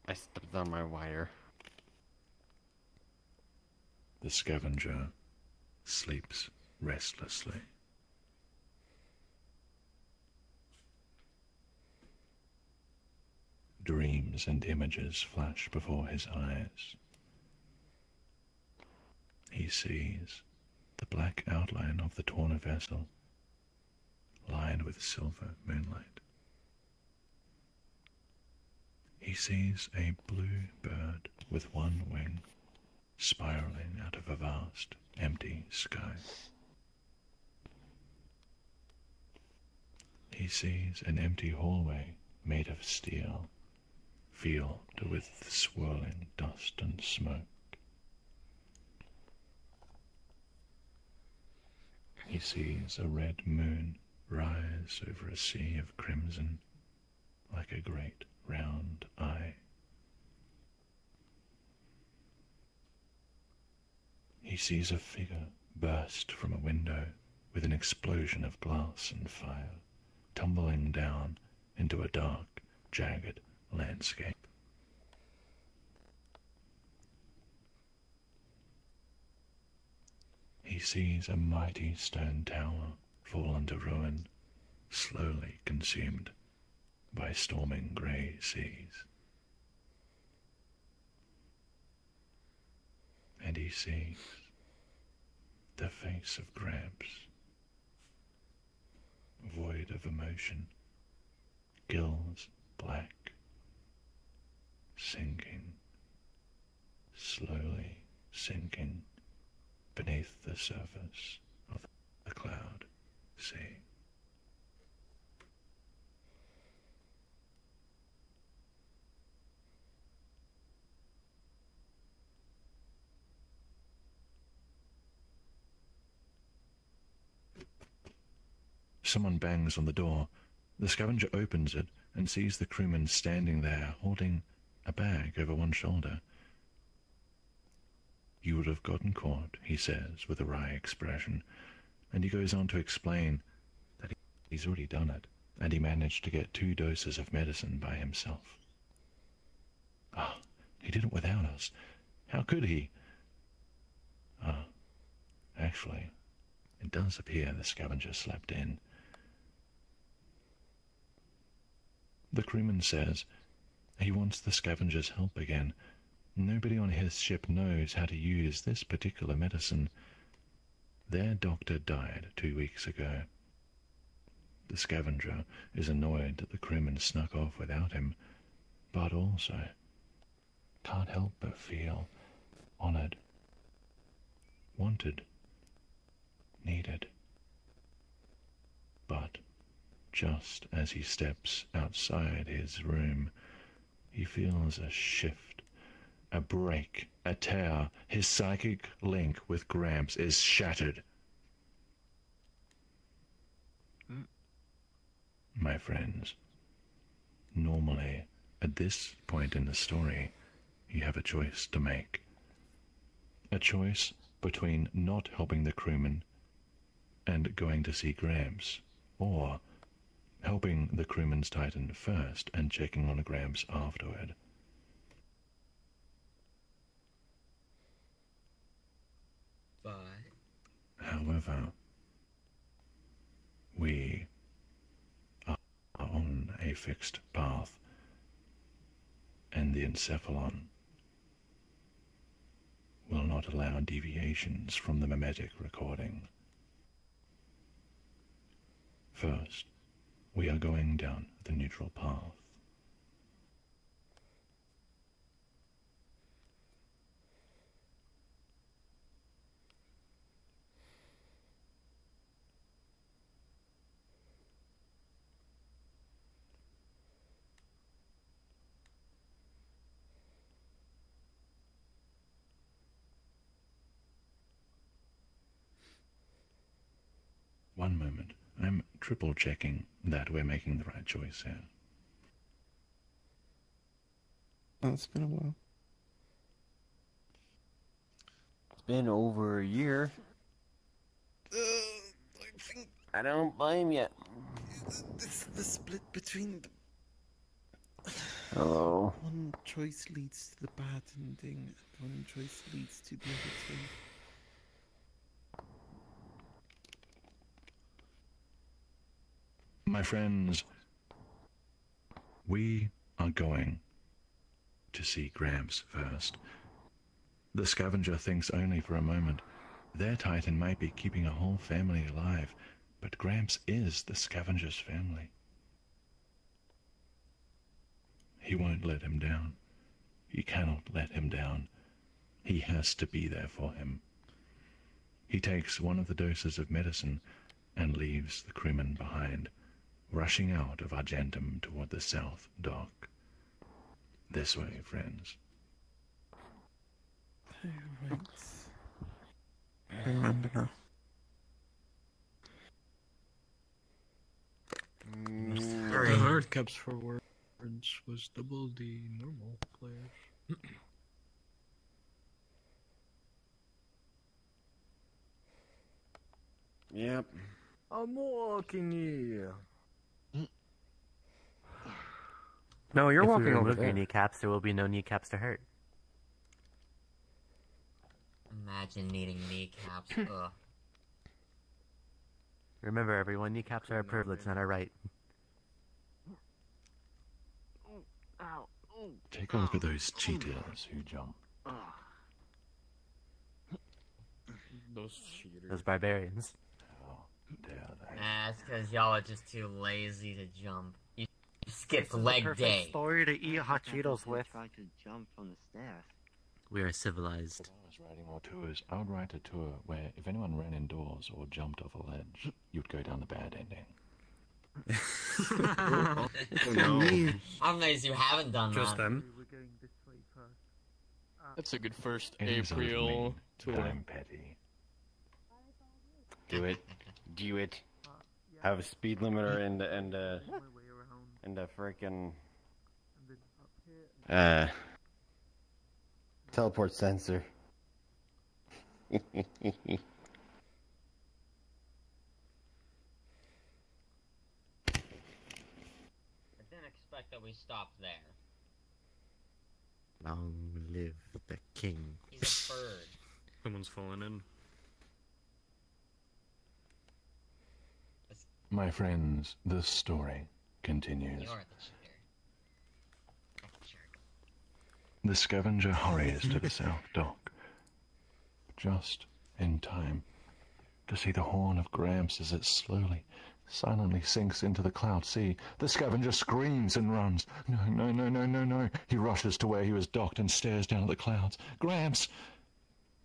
Speaker 5: I stepped on my wire.
Speaker 2: The Scavenger sleeps restlessly. Dreams and images flash before his eyes. He sees the black outline of the Torna vessel, lined with silver moonlight. He sees a blue bird with one wing, spiraling out of a vast, empty sky. He sees an empty hallway made of steel, filled with swirling dust and smoke. He sees a red moon rise over a sea of crimson like a great round eye. He sees a figure burst from a window with an explosion of glass and fire, tumbling down into a dark, jagged landscape. He sees a mighty stone tower fall into ruin, slowly consumed by storming grey seas. And he sees the face of Gramps, void of emotion, gills black, sinking, slowly sinking beneath the surface of the cloud sea. Someone bangs on the door. The scavenger opens it and sees the crewman standing there holding a bag over one shoulder. "You would have gotten caught," he says with a wry expression, and he goes on to explain that he's already done it, and he managed to get 2 doses of medicine by himself. Ah, he did it without us. How could he? Actually, it does appear the scavenger slept in. The crewman says he wants the scavenger's help again. Nobody on his ship knows how to use this particular medicine. Their doctor died 2 weeks ago. The scavenger is annoyed that the crewman snuck off without him, but also can't help but feel honored, wanted, needed. But just as he steps outside his room, he feels a shift, a break, a tear. His psychic link with Gramps is shattered. My friends, normally, at this point in the story, you have a choice to make. A choice between not helping the crewman and going to see Gramps, or helping the crewman's Titan first and checking on Gramps afterward.
Speaker 6: But
Speaker 2: However, we are on a fixed path, and the encephalon will not allow deviations from the mimetic recording. First, we are going down the neutral path. One moment. I'm triple checking that we're making the right choice here.
Speaker 1: Oh, it's been a while.
Speaker 10: It's been over a year.
Speaker 1: I think
Speaker 10: I don't blame you.
Speaker 1: it's the split between
Speaker 10: Oh.
Speaker 1: one choice leads to the bad ending, and one choice leads to the other two.
Speaker 2: My friends, we are going to see Gramps first. The scavenger thinks only for a moment. Their Titan might be keeping a whole family alive, but Gramps is the scavenger's family. He won't let him down. He cannot let him down. He has to be there for him. He takes one of the doses of medicine and leaves the crewman behind, rushing out of Argentum toward the south dock. This way, friends.
Speaker 1: Oh, right. I remember now.
Speaker 6: Three.
Speaker 8: The hard caps for words was double the normal players.
Speaker 5: Yep. I'm walking here.
Speaker 12: No, you're
Speaker 5: If we
Speaker 12: walking over
Speaker 5: remove
Speaker 12: there.
Speaker 5: your
Speaker 12: Kneecaps, there will be no kneecaps to hurt.
Speaker 6: Imagine needing kneecaps. Ugh.
Speaker 12: Remember, everyone, kneecaps are a privilege, not a right.
Speaker 2: Take a look at those cheaters who jump.
Speaker 5: Those cheaters.
Speaker 12: Those barbarians.
Speaker 2: Oh, dare they?
Speaker 6: That's because y'all are just too lazy to jump. You skipped
Speaker 4: This is
Speaker 6: leg
Speaker 4: the perfect
Speaker 6: day.
Speaker 4: story to eat hot Cheetos with.
Speaker 3: Try to jump from the stairs.
Speaker 12: We are civilized.
Speaker 2: If I was writing more tours, I would write a tour where if anyone ran indoors or jumped off a ledge, you'd go down the bad ending.
Speaker 5: No.
Speaker 6: I'm amazed you haven't done
Speaker 5: Just
Speaker 6: that.
Speaker 5: them.
Speaker 8: That's a good first
Speaker 2: It is a little
Speaker 8: April
Speaker 2: mean, but
Speaker 8: tour.
Speaker 2: I'm petty.
Speaker 5: Do it. Do it. Have a speed limiter and a freaking teleport sensor.
Speaker 6: I didn't expect that we stopped there.
Speaker 12: Long live the king.
Speaker 6: He's a bird.
Speaker 5: Someone's falling in.
Speaker 2: My friends, the story continues.
Speaker 6: You're the cheater. That jerk.
Speaker 2: The Scavenger hurries to the south dock, just in time to see the horn of Gramps as it slowly, silently sinks into the cloud sea. The Scavenger screams and runs. No, no, no, no, no, no. He rushes to where he was docked and stares down at the clouds. Gramps!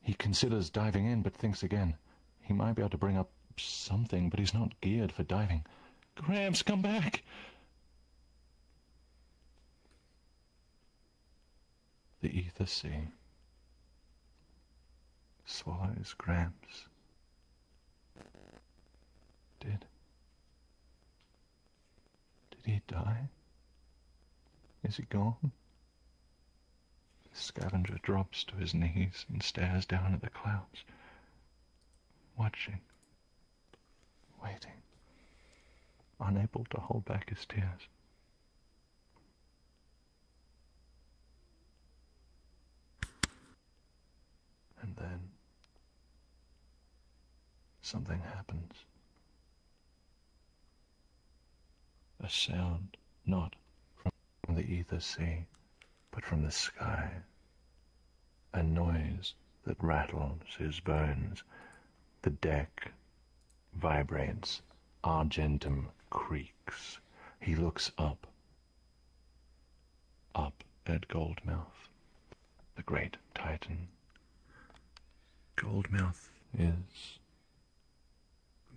Speaker 2: He considers diving in, but thinks again. He might be able to bring up something, but he's not geared for diving. Gramps, come back! The ether sea swallows Gramps. Did he die? Is he gone? The Scavenger drops to his knees and stares down at the clouds, watching, waiting, unable to hold back his tears. And then something happens. A sound, not from the ether sea, but from the sky. A noise that rattles his bones. The deck vibrates. Argentum creaks. He looks up at Goldmouth, the great Titan. Goldmouth is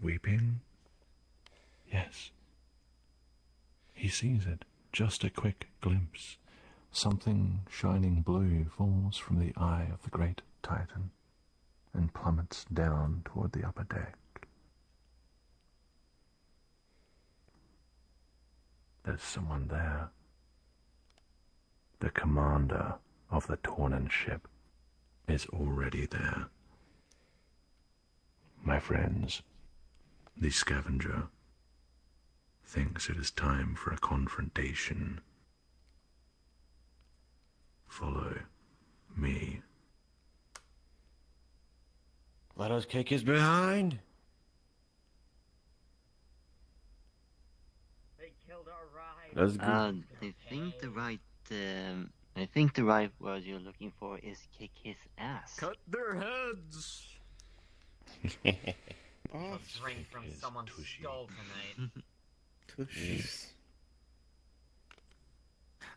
Speaker 2: weeping? Yes. He sees it, just a quick glimpse. Something shining blue falls from the eye of the great Titan and plummets down toward the upper deck. There's someone there. The commander of the Tornan ship is already there. My friends, the Scavenger thinks it is time for a confrontation. Follow me.
Speaker 5: Let us kick his behind.
Speaker 6: They killed our ride.
Speaker 5: That's good.
Speaker 3: I think the right word you're looking for is kick his ass.
Speaker 8: Cut their heads.
Speaker 6: A drink from someone's skull tonight.
Speaker 5: Tushies.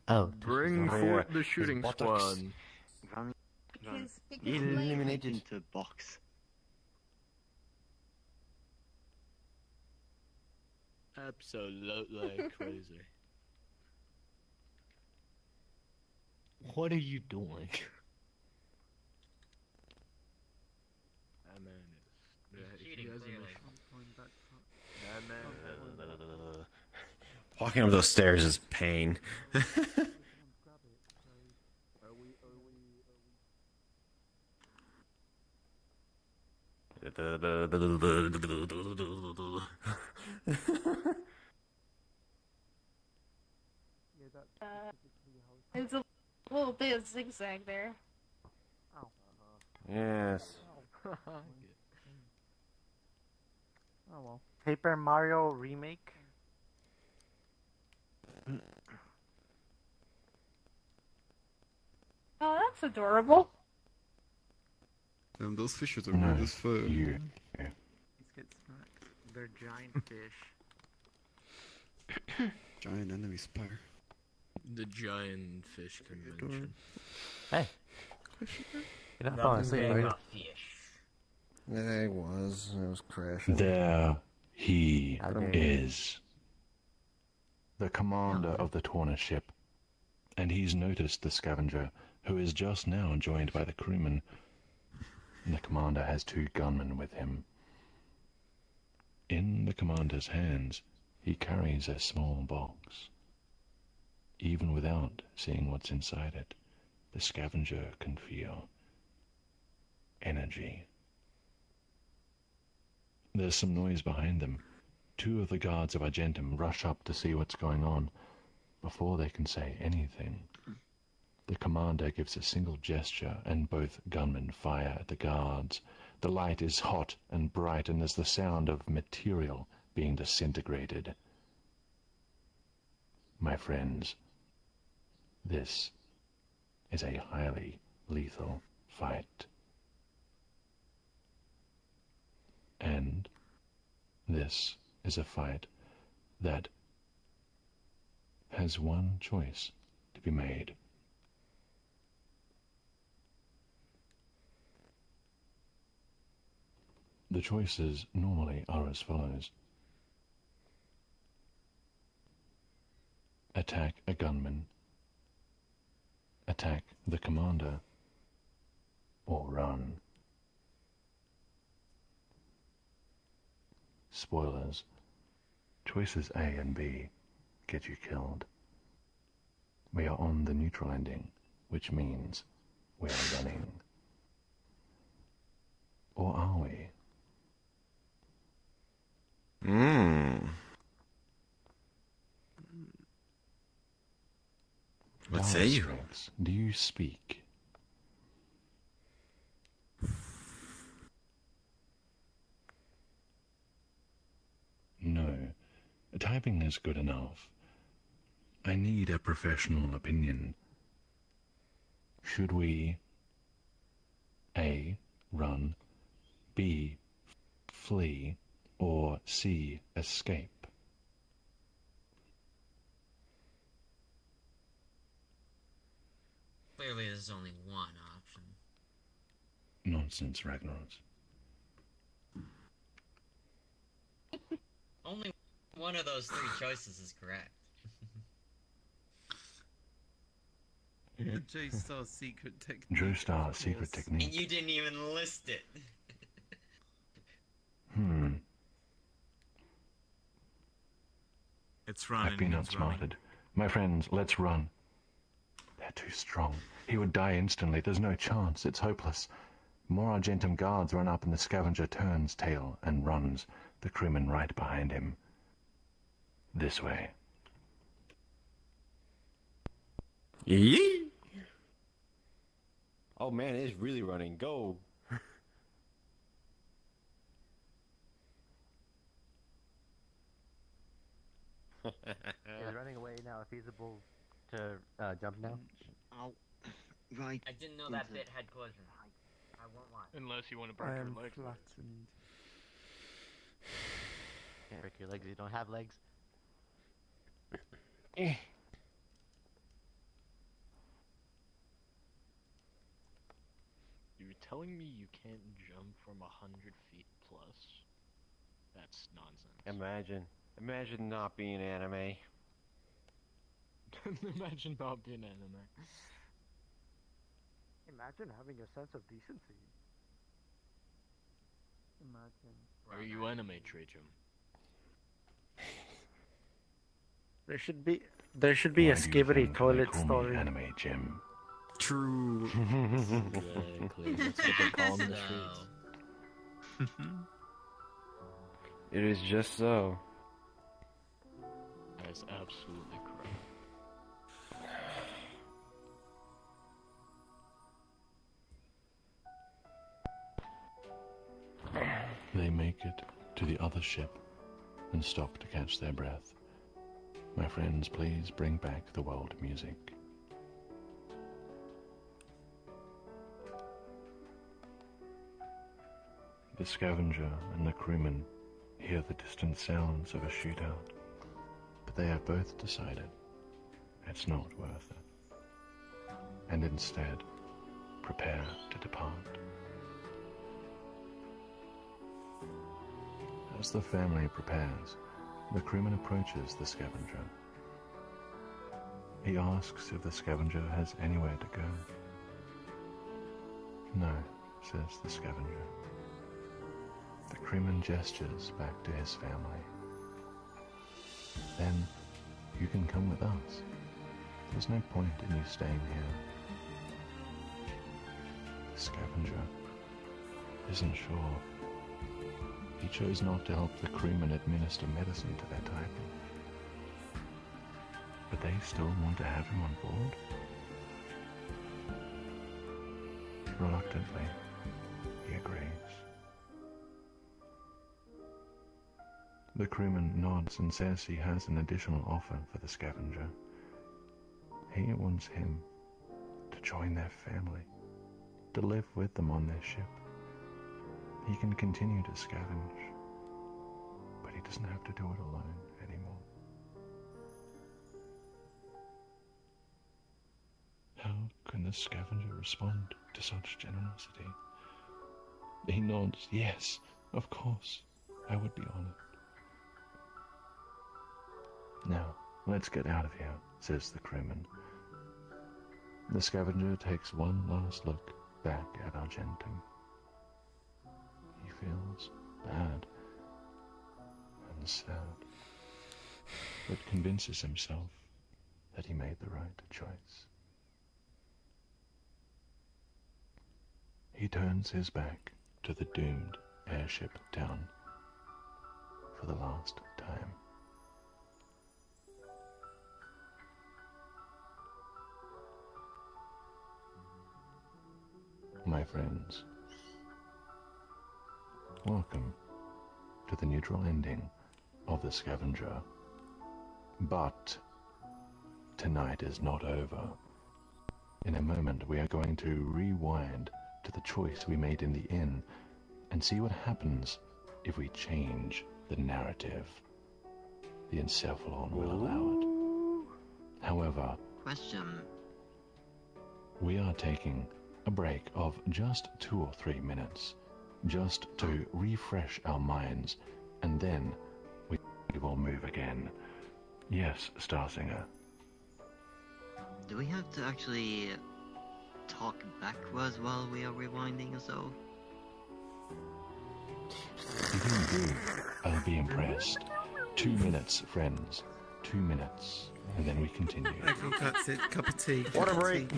Speaker 12: Oh,
Speaker 8: Bring forth the shooting squad.
Speaker 5: Eliminated.
Speaker 3: Into a box.
Speaker 8: Absolutely crazy. What are you doing? That man is.
Speaker 6: He's cheating, clearly.
Speaker 8: That man.
Speaker 5: Walking up those stairs is pain.
Speaker 7: It's a little bit of zigzag there.
Speaker 5: Yes.
Speaker 4: Oh well. Paper Mario remake.
Speaker 7: Oh, that's adorable.
Speaker 13: Damn, those fishes are weird as fuck.
Speaker 1: Yeah.
Speaker 4: They're giant fish.
Speaker 13: Giant enemy spire.
Speaker 8: The giant fish convention.
Speaker 12: Hey. You're not falling asleep, are you?
Speaker 10: Yeah, it was. It was crashing.
Speaker 2: There he is. The commander of the Torna ship. And he's noticed the Scavenger, who is just now joined by the crewman. The commander has 2 gunmen with him. In the commander's hands, he carries a small box. Even without seeing what's inside it, the Scavenger can feel energy. There's some noise behind them. 2 of the guards of Argentum rush up to see what's going on. Before they can say anything, the commander gives a single gesture and both gunmen fire at the guards. The light is hot and bright, and there's the sound of material being disintegrated. My friends, this is a highly lethal fight. And this is a fight that has one choice to be made. The choices normally are as follows. Attack a gunman, attack the commander, or run. Spoilers. Choices A and B get you killed. We are on the neutral ending, which means we are running. Or are we?
Speaker 5: What say you?
Speaker 2: Strengths, do you speak? No. Typing is good enough. I need a professional opinion. Should we A. Run, B. Flee, or C. Escape?
Speaker 6: Clearly, there's only one option.
Speaker 2: Nonsense, Ragnaros.
Speaker 6: Only one of those 3 choices is correct.
Speaker 1: The Joestar secret technique.
Speaker 2: Joestar secret technique.
Speaker 6: And you didn't even list it.
Speaker 8: It's running.
Speaker 2: I've been outsmarted. My friends, let's run. They're too strong. He would die instantly. There's no chance. It's hopeless. More Argentum guards run up and the Scavenger turns tail and runs, the crewman right behind him. This way.
Speaker 5: Yee! Oh man, it is really running. Go!
Speaker 12: Is running away now feasible to jump now?
Speaker 3: Oh, right.
Speaker 6: I didn't know that bit had closure. I won't lie.
Speaker 14: Unless you want to break your legs.
Speaker 12: Flattened. Can't break your legs, you don't have legs.
Speaker 14: You're telling me you can't jump from 100 feet plus? That's nonsense.
Speaker 5: Imagine not being anime.
Speaker 14: Imagine not being anime.
Speaker 4: Imagine having a sense of decency. Imagine.
Speaker 14: Are you anime, Trachum?
Speaker 4: There should be
Speaker 2: Why
Speaker 4: a
Speaker 2: do you
Speaker 4: skibbity
Speaker 2: think they
Speaker 4: toilet
Speaker 2: call me
Speaker 4: story.
Speaker 2: Anime Jim?
Speaker 13: True.
Speaker 14: Exactly. That's what they call in the streets.
Speaker 5: It is just so.
Speaker 14: That's absolutely correct.
Speaker 2: They make it to the other ship and stop to catch their breath. My friends, please bring back the world music. The Scavenger and the crewman hear the distant sounds of a shootout, but they have both decided it's not worth it, and instead prepare to depart. As the family prepares, the crewman approaches the Scavenger. He asks if the Scavenger has anywhere to go. No, says the Scavenger. The crewman gestures back to his family. Then you can come with us. There's no point in you staying here. The Scavenger isn't sure. He chose not to help the crewmen administer medicine to their typing. But they still want to have him on board? Reluctantly, he agrees. The crewman nods and says he has an additional offer for the Scavenger. He wants him to join their family, to live with them on their ship. He can continue to scavenge, but he doesn't have to do it alone anymore. How can the Scavenger respond to such generosity? He nods. Yes, of course, I would be honored. Now, let's get out of here, says the crewman. The Scavenger takes one last look back at Argentum. He feels bad and sad, but convinces himself that he made the right choice. He turns his back to the doomed airship town for the last time. My friends, welcome to the neutral ending of The Scavenger. But tonight is not over. In a moment we are going to rewind to the choice we made in the inn and see what happens if we change the narrative. The Encephalon will allow it. However, we are taking a break of just 2 or 3 minutes, just to refresh our minds, and then we will move again. Yes, Starsinger.
Speaker 15: Do we have to actually talk backwards while we are rewinding or so?
Speaker 2: If you do, I'll be impressed. 2 minutes, friends. 2 minutes, and then we continue.
Speaker 1: I think that's it. Cup of tea.
Speaker 5: Water break.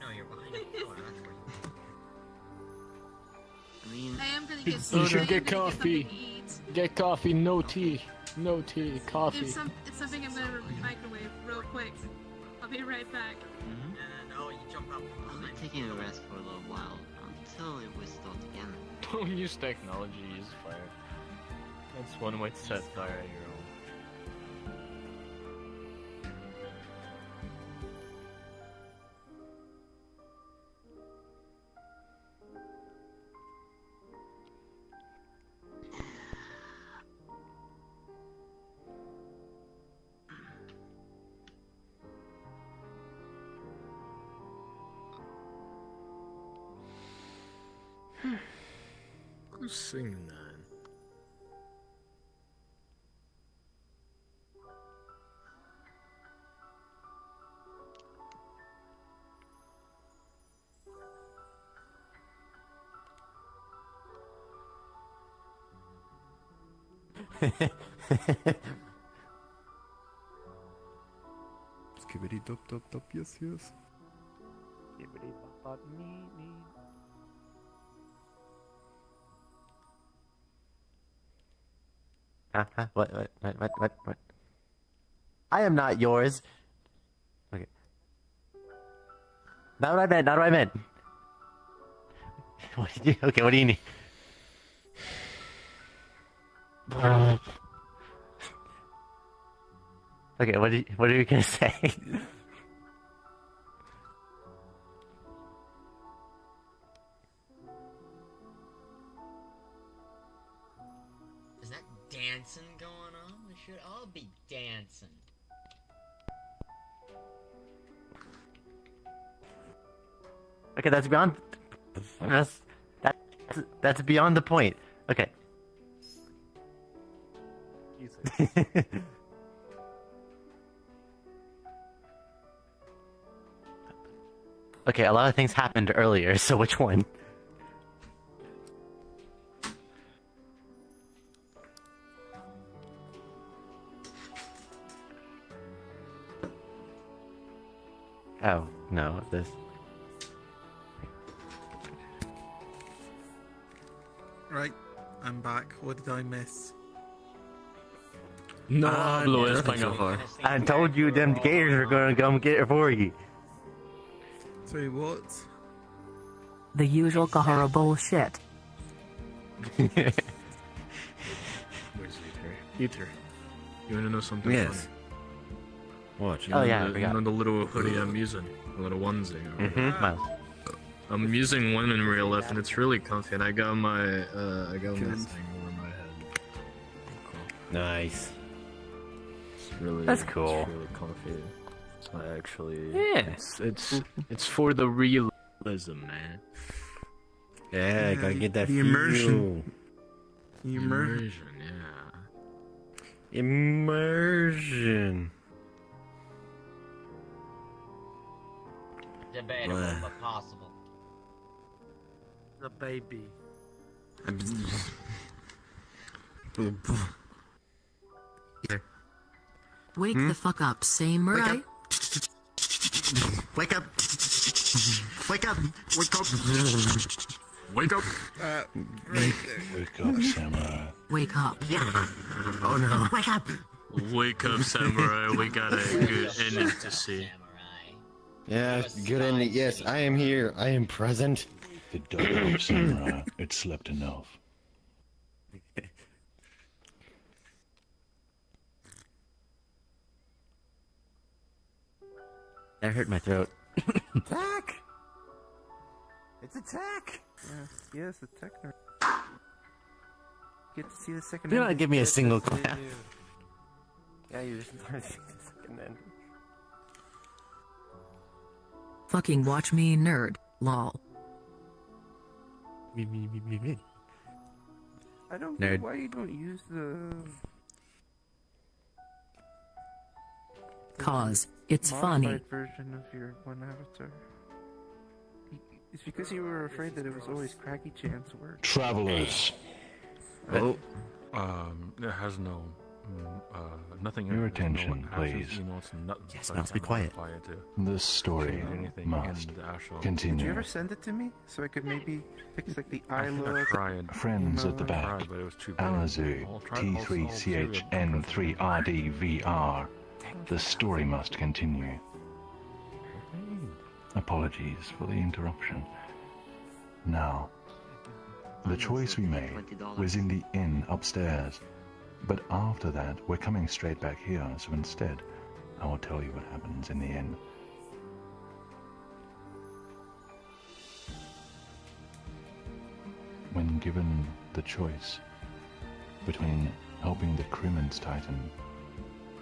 Speaker 7: I am gonna get
Speaker 14: You should get coffee. Get coffee, no tea. No tea, coffee.
Speaker 7: It's something I'm gonna microwave real quick. I'll be right back.
Speaker 6: No, you jump up.
Speaker 15: I'll be taking a rest for a little while until we start again.
Speaker 14: Don't use technology, use fire. That's one way to set fire at your own.
Speaker 8: Who's singing that?
Speaker 13: Skibbity dop dop dop, yes, yes.
Speaker 4: Skibbity bop bop me me.
Speaker 12: What? I am not yours. Okay. Not what I meant. What did you? Okay, what do you need? Okay, what are you gonna say?
Speaker 6: Is that dancing going on? We should all be dancing.
Speaker 12: Okay, that's beyond. That's beyond the point. Okay. Okay, a lot of things happened earlier, so which one? Oh, no, this.
Speaker 1: Right, I'm back. What did I miss?
Speaker 8: No hablo español.
Speaker 12: I told you them gators are gonna come get it for you.
Speaker 1: Sorry, what?
Speaker 16: The usual Kahara bullshit.
Speaker 8: Where's Ether? You wanna know something
Speaker 13: Yes.
Speaker 8: funny?
Speaker 13: Watch.
Speaker 8: You know
Speaker 12: yeah, I
Speaker 8: you
Speaker 12: forgot.
Speaker 8: know the little hoodie I'm using? The little onesie.
Speaker 12: Miles.
Speaker 8: I'm using one in real life and it's really comfy and I got my this thing over my head.
Speaker 13: Nice.
Speaker 8: It's really
Speaker 12: That's cool.
Speaker 8: It's really comfy. I actually
Speaker 12: Yeah.
Speaker 8: It's for the realism, man.
Speaker 13: Yeah, gotta get that
Speaker 1: the immersion.
Speaker 8: Immersion, yeah.
Speaker 13: Immersion.
Speaker 6: Debatable,
Speaker 13: Bleh.
Speaker 6: but possible.
Speaker 4: The baby.
Speaker 16: Wake the fuck up, samurai.
Speaker 15: Wake up! Wake up! Wake up!
Speaker 8: Wake up!
Speaker 2: Wake up, samurai.
Speaker 16: Wake up.
Speaker 15: Oh no! Wake up!
Speaker 8: Wake up, samurai. We got a good ending to see.
Speaker 13: Yeah, good ending. Yes, I am here. I am present.
Speaker 2: The dog, samurai. It slept enough.
Speaker 12: That hurt my throat.
Speaker 13: Attack! It's attack!
Speaker 4: Yes, the Techno. Get to see the second.
Speaker 12: Do not give me a single
Speaker 4: clap.
Speaker 12: clap.
Speaker 4: Yeah, you just want to see the second end.
Speaker 16: Fucking watch me, nerd. Lol.
Speaker 12: Me.
Speaker 4: I don't
Speaker 12: Nerd.
Speaker 4: know why you don't use the.
Speaker 16: Cause it's funny.
Speaker 4: modified version of your one avatar. It's because you were afraid that it was always Cracky Chan's work.
Speaker 2: Travelers.
Speaker 13: Oh.
Speaker 5: It has no, nothing.
Speaker 2: Your attention, please.
Speaker 12: Yes, now be quiet.
Speaker 2: This story must continue.
Speaker 4: Did you ever send it to me so I could maybe fix like the eye
Speaker 5: I
Speaker 4: look?
Speaker 5: tried.
Speaker 2: Friends at the back.
Speaker 5: But it was too big.
Speaker 2: Alazu,
Speaker 5: I'll try also
Speaker 2: T3CHN3RDVR. The story must continue. Apologies for the interruption. Now, the choice we made was in the inn upstairs, but after that we're coming straight back here, so instead I will tell you what happens in the inn. When given the choice between helping the crewman's titan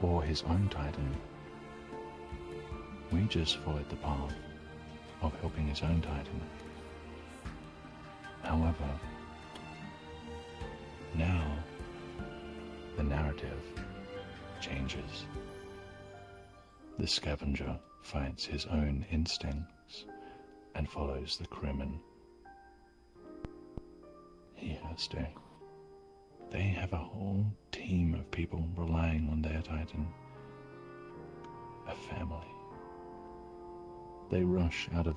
Speaker 2: or his own titan, we just followed the path of helping his own titan. However, now the narrative changes. The scavenger fights his own instincts and follows the crewman. He has to. They have a whole team team of people relying on their titan. A family. They rush out of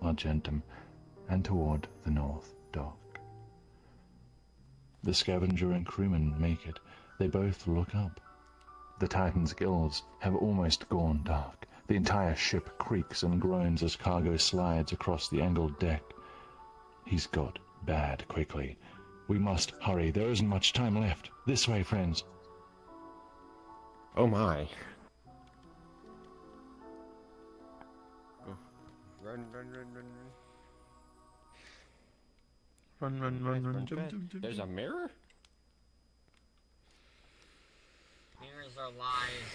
Speaker 2: Argentum and toward the North Dock. The Scavenger and crewman make it. They both look up. The Titan's gills have almost gone dark. The entire ship creaks and groans as cargo slides across the angled deck. He's got bad quickly. We must hurry. There isn't much time left. This way, friends.
Speaker 13: Oh my.
Speaker 5: Run, run, run, run,
Speaker 4: Run, run, run, run, jump, jump, jump.
Speaker 5: There's a mirror?
Speaker 6: Mirrors are lies.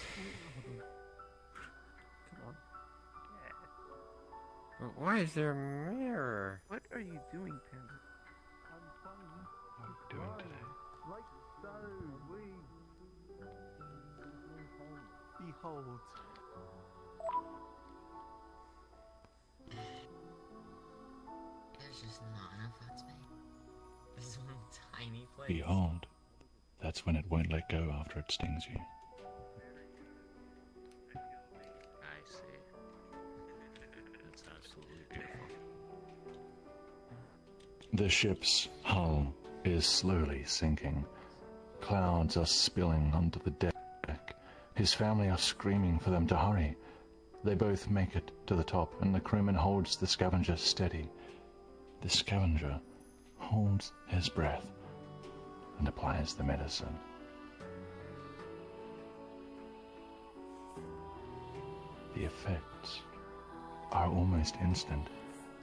Speaker 4: Come on.
Speaker 5: Why is there a mirror?
Speaker 4: What are you doing, Panda?
Speaker 2: What are we doing today?
Speaker 12: Like so, we behold.
Speaker 6: There's just not enough hot space. This is one tiny place.
Speaker 2: Behold. That's when it won't let go after it stings you.
Speaker 14: I see. That's absolutely beautiful.
Speaker 2: The ship's hull is slowly sinking. Clouds are spilling onto the deck. His family are screaming for them to hurry. They both make it to the top, and the crewman holds the Scavenger steady. The Scavenger holds his breath and applies the medicine. The effects are almost instant.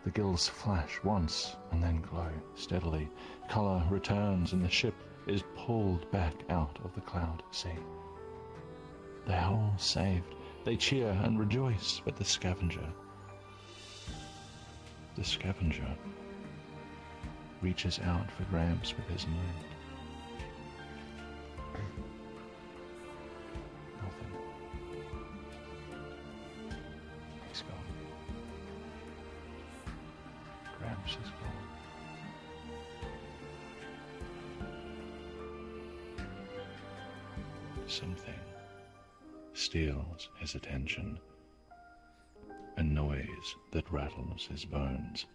Speaker 2: The gills flash once and then glow steadily. Color returns and the ship is pulled back out of the cloud sea. They're all saved. They cheer and rejoice, but the Scavenger reaches out for Gramps with his mind. Nothing. He's gone. Gramps is gone. Something steals his attention. A noise that rattles his bones.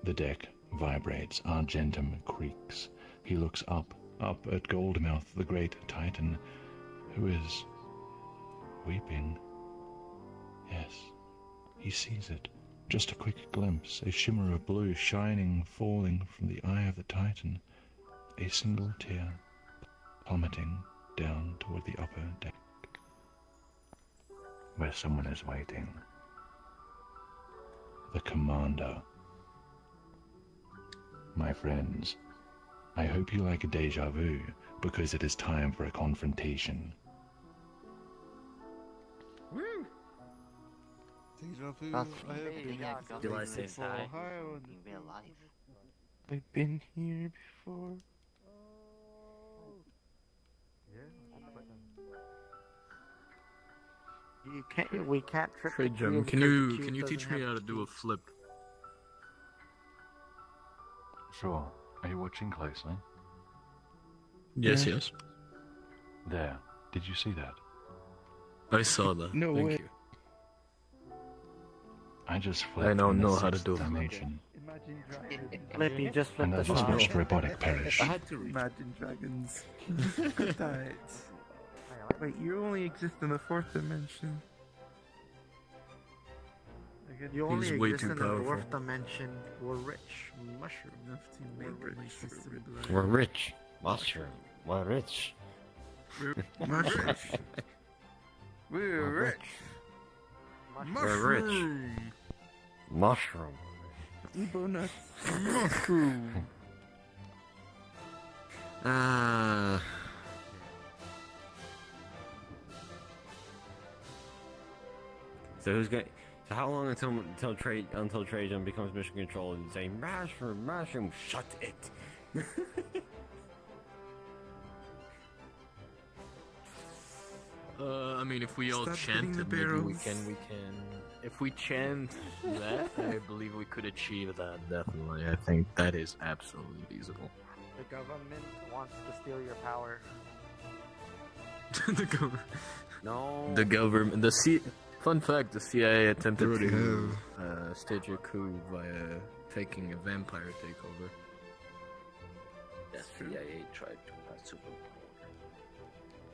Speaker 2: The deck vibrates, Argentum creaks. He looks up at Goldmouth, the great Titan, who is weeping. Yes, he sees it. Just a quick glimpse, a shimmer of blue shining, falling from the eye of the Titan. A single tear plummeting down toward the upper deck, where someone is waiting. The Commander. My friends, I hope you like a deja vu, because it is time for a confrontation.
Speaker 1: Woo! Deja vu.
Speaker 12: That's
Speaker 1: I have
Speaker 12: me,
Speaker 1: been
Speaker 12: yeah,
Speaker 1: here
Speaker 12: Do I
Speaker 1: before.
Speaker 12: say hi?
Speaker 1: Ohio and-
Speaker 12: In real life.
Speaker 4: I've been here before.
Speaker 12: You can't. We can't trick
Speaker 8: Hey
Speaker 12: the
Speaker 8: Jim,
Speaker 12: queen
Speaker 8: can
Speaker 12: because
Speaker 8: you
Speaker 12: the cube
Speaker 8: teach
Speaker 12: doesn't
Speaker 8: me
Speaker 12: have
Speaker 8: how to
Speaker 12: the
Speaker 8: do a
Speaker 12: keys.
Speaker 8: flip?
Speaker 2: Sure. Are you watching closely?
Speaker 8: Yes,
Speaker 4: Yeah.
Speaker 8: yes.
Speaker 2: There. Did you see that?
Speaker 8: I saw that.
Speaker 4: No
Speaker 8: Thank
Speaker 4: way.
Speaker 8: you.
Speaker 2: I just
Speaker 8: I
Speaker 2: flipped
Speaker 8: now
Speaker 2: in the
Speaker 8: know how to
Speaker 2: sixth
Speaker 8: do a flip.
Speaker 2: dimension.
Speaker 1: Imagine dragons.
Speaker 12: Flip, you just flip
Speaker 2: And
Speaker 12: the
Speaker 2: I just
Speaker 12: song.
Speaker 2: watched robotic perish.
Speaker 4: I had to imagine dragons. That. Wait, you only exist in the fourth dimension.
Speaker 12: You only
Speaker 8: He's way
Speaker 12: exist
Speaker 8: too
Speaker 12: in the
Speaker 8: powerful.
Speaker 12: fourth dimension. We're rich. Mushroom.
Speaker 4: Enough to make relationships.
Speaker 13: We're rich. Mushroom. We're rich.
Speaker 4: Mushroom.
Speaker 1: We're rich.
Speaker 13: We're rich. Mushroom.
Speaker 4: Ebo nuts.
Speaker 8: Mushroom.
Speaker 5: So who's going? So how long until Trajan becomes mission control and say mushroom, mushroom, shut it?
Speaker 8: I mean, if we all
Speaker 4: Stop
Speaker 8: chant
Speaker 4: hitting the
Speaker 8: it, maybe we
Speaker 4: barrels.
Speaker 8: can. If we chant that, I believe we could achieve that. Definitely, I think that is absolutely feasible.
Speaker 12: The government wants to steal your power.
Speaker 8: The government.
Speaker 12: No.
Speaker 8: The government. Fun fact: the CIA attempted
Speaker 17: They already
Speaker 8: to stage a coup via faking a vampire takeover.
Speaker 18: The CIA tried to have superpower.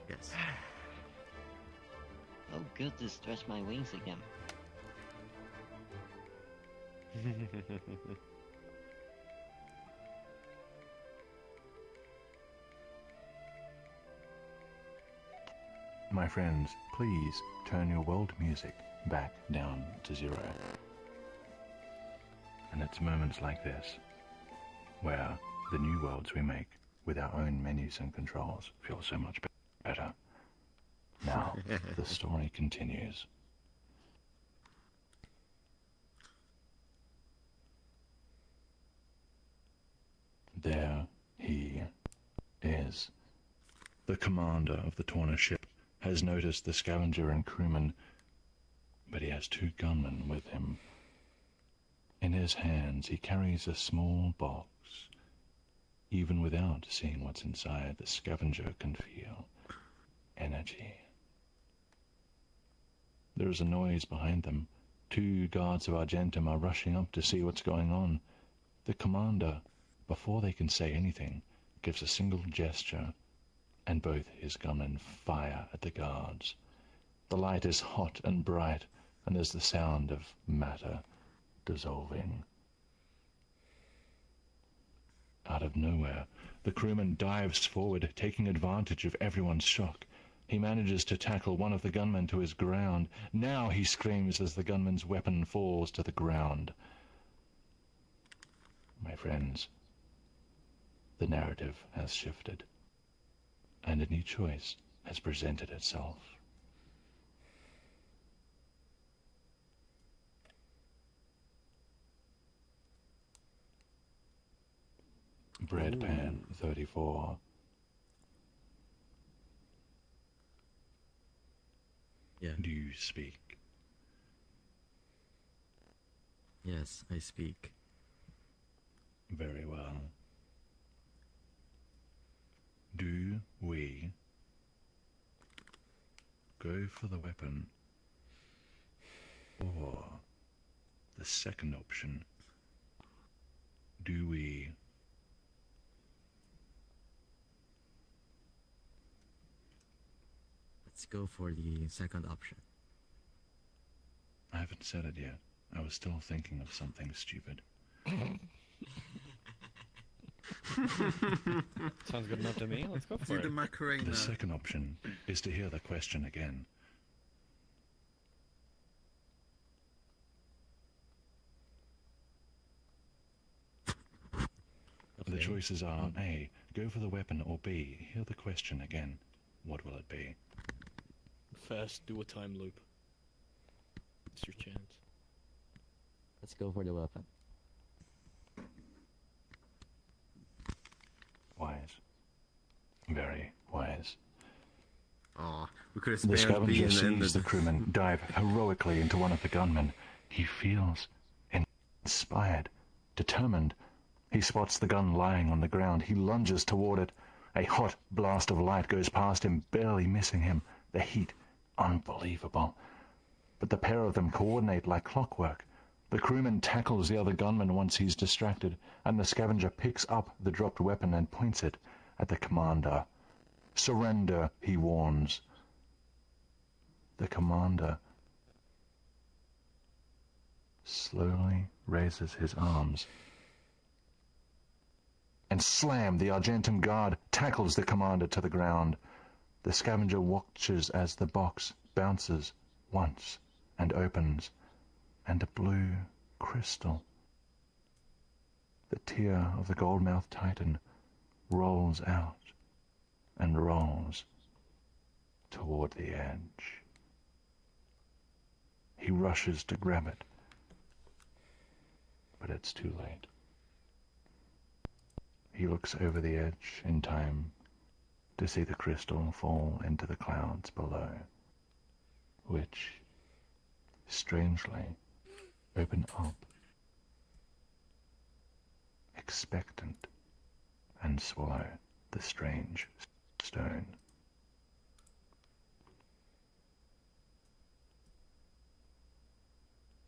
Speaker 15: Yes. Oh, good to stretch my wings again.
Speaker 2: My friends, please turn your world music back down to 0. And it's moments like this where the new worlds we make with our own menus and controls feel so much better. Now, the story continues. There he is. The commander of the Torna ship has noticed the Scavenger and crewman, but he has 2 gunmen with him. In his hands he carries a small box. Even without seeing what's inside, the Scavenger can feel energy. There is a noise behind them. 2 guards of Argentum are rushing up to see what's going on. The commander, before they can say anything, gives a single gesture, and both his gunmen fire at the guards. The light is hot and bright, and there's the sound of matter dissolving. Out of nowhere, the crewman dives forward, taking advantage of everyone's shock. He manages to tackle one of the gunmen to his ground. Now he screams as the gunman's weapon falls to the ground. My friends, the narrative has shifted, and a new choice has presented itself. Breadpan 34.
Speaker 5: Yeah.
Speaker 2: Do you speak?
Speaker 5: Yes, I speak.
Speaker 2: Very well. Do we go for the weapon, or the second option, do we
Speaker 5: Let's go for the second option.
Speaker 2: I haven't said it yet. I was still thinking of something stupid.
Speaker 10: Sounds good enough to me. Let's go for
Speaker 1: Do
Speaker 10: it.
Speaker 1: the Macarena.
Speaker 2: The second option is to hear the question again. The choices are A, go for the weapon, or B, hear the question again. What will it be?
Speaker 8: Fast, do a time loop. It's your chance.
Speaker 3: Let's go for the weapon.
Speaker 2: Wise. Very wise.
Speaker 5: Aw, we could have
Speaker 2: The
Speaker 5: spammed B
Speaker 2: Scavenger
Speaker 5: and then
Speaker 2: sees the crewman dive heroically into one of the gunmen. He feels inspired, determined. He spots the gun lying on the ground. He lunges toward it. A hot blast of light goes past him, barely missing him. The heat, unbelievable. But the pair of them coordinate like clockwork. The crewman tackles the other gunman once he's distracted, and the Scavenger picks up the dropped weapon and points it at the commander. Surrender, he warns. The commander slowly raises his arms, and slam, the Argentum guard tackles the commander to the ground. The Scavenger watches as the box bounces once and opens, and a blue crystal, the tear of the gold-mouthed titan, rolls out and rolls toward the edge. He rushes to grab it, but it's too late. He looks over the edge in time to see the crystal fall into the clouds below, which, strangely, open up, expectant and swallow the strange stone.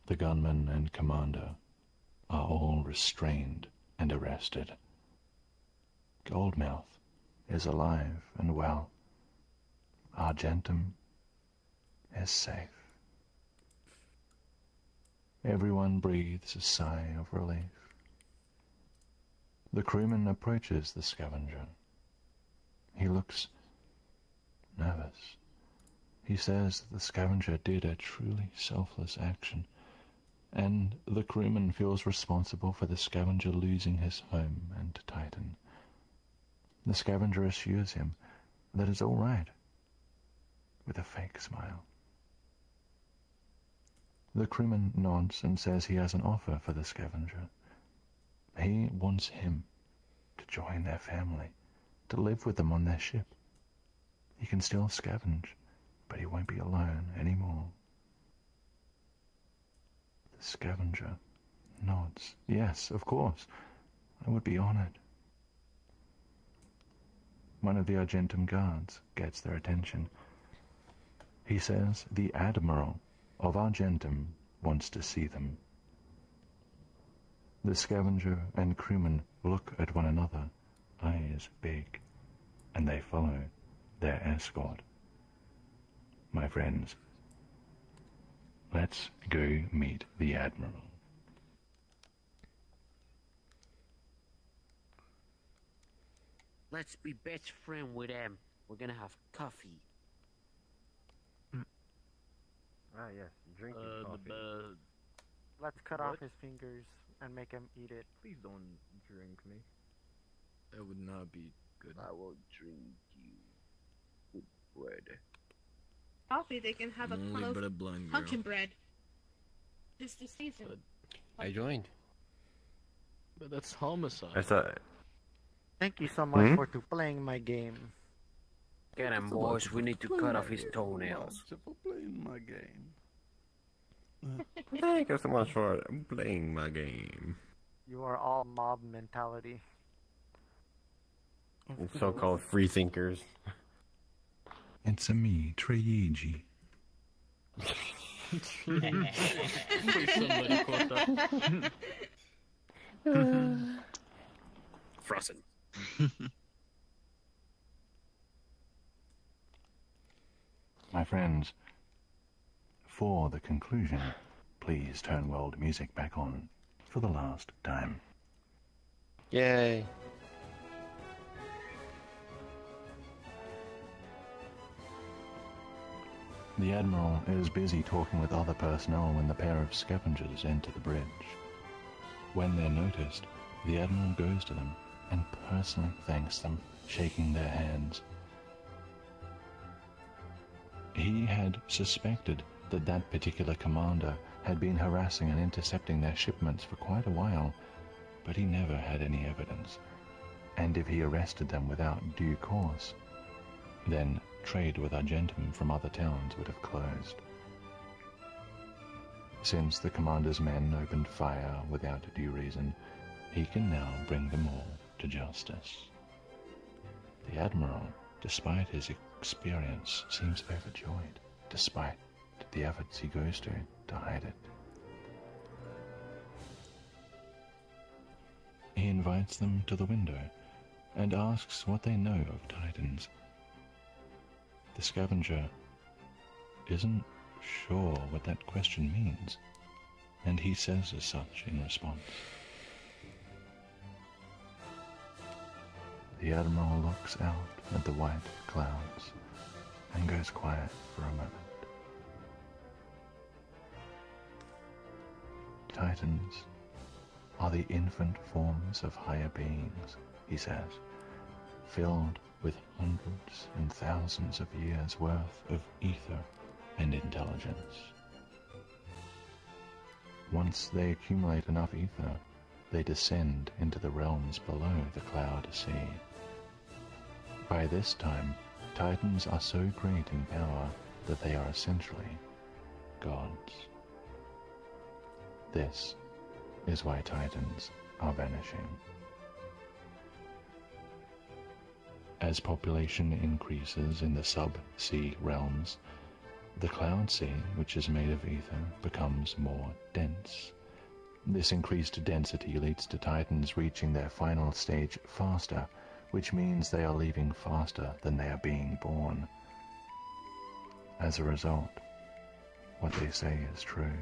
Speaker 2: The gunman and commander are all restrained and arrested. Goldmouth is alive and well. Argentum is safe. Everyone breathes a sigh of relief. The crewman approaches the scavenger. He looks nervous. He says that the scavenger did a truly selfless action, and the crewman feels responsible for the scavenger losing his home and Titan. The scavenger assures him that it's all right, with a fake smile. The crewman nods and says he has an offer for the scavenger. He wants him to join their family, to live with them on their ship. He can still scavenge, but he won't be alone anymore. The scavenger nods. Yes, of course. I would be honored. One of the Argentum guards gets their attention. He says the Admiral of Argentum wants to see them. The scavenger and crewman look at one another, eyes big, and they follow their escort. My friends, let's go meet the Admiral.
Speaker 18: Let's be best friend with them. We're gonna have coffee.
Speaker 12: Ah, yes, drinking coffee.
Speaker 17: Let's cut off his fingers and make him eat it.
Speaker 8: Please don't drink me. That would not be good.
Speaker 18: I will drink you with bread.
Speaker 7: Coffee, they can have a
Speaker 8: Only
Speaker 7: puddle
Speaker 8: but a
Speaker 7: of
Speaker 8: blind
Speaker 7: pumpkin
Speaker 8: girl.
Speaker 7: bread. It's the season.
Speaker 5: I joined.
Speaker 14: But that's homicide.
Speaker 5: I thought.
Speaker 17: Thank you so much for playing my game.
Speaker 18: Get him, boys. We need to cut off his toenails.
Speaker 1: For playing my game.
Speaker 5: Thank you so much for playing my game.
Speaker 17: You are all mob mentality.
Speaker 5: So-called free thinkers.
Speaker 2: It's a me, Treiji.
Speaker 14: Somebody caught that.
Speaker 5: Frozen.
Speaker 2: My friends, for the conclusion, please turn world music back on for the last time.
Speaker 5: Yay.
Speaker 2: The Admiral is busy talking with other personnel when the pair of scavengers enter the bridge. When they're noticed, the Admiral goes to them and personally thanks them, shaking their hands. He had suspected that that particular commander had been harassing and intercepting their shipments for quite a while, but he never had any evidence, and if he arrested them without due cause, then trade with Argentum from other towns would have closed. Since the commander's men opened fire without due reason, he can now bring them all to justice. The Admiral, despite his experience, seems overjoyed, despite the efforts he goes to hide it. He invites them to the window and asks what they know of Titans. The scavenger isn't sure what that question means, and he says as such in response. The Admiral looks out at the white clouds and goes quiet for a moment. Titans are the infant forms of higher beings, he says, filled with hundreds and thousands of years' worth of ether and intelligence. Once they accumulate enough ether, they descend into the realms below the cloud sea. By this time, Titans are so great in power that they are essentially gods. This is why Titans are vanishing. As population increases in the sub-sea realms, the cloud sea, which is made of ether, becomes more dense. This increased density leads to Titans reaching their final stage faster, which means they are leaving faster than they are being born. As a result, what they say is true.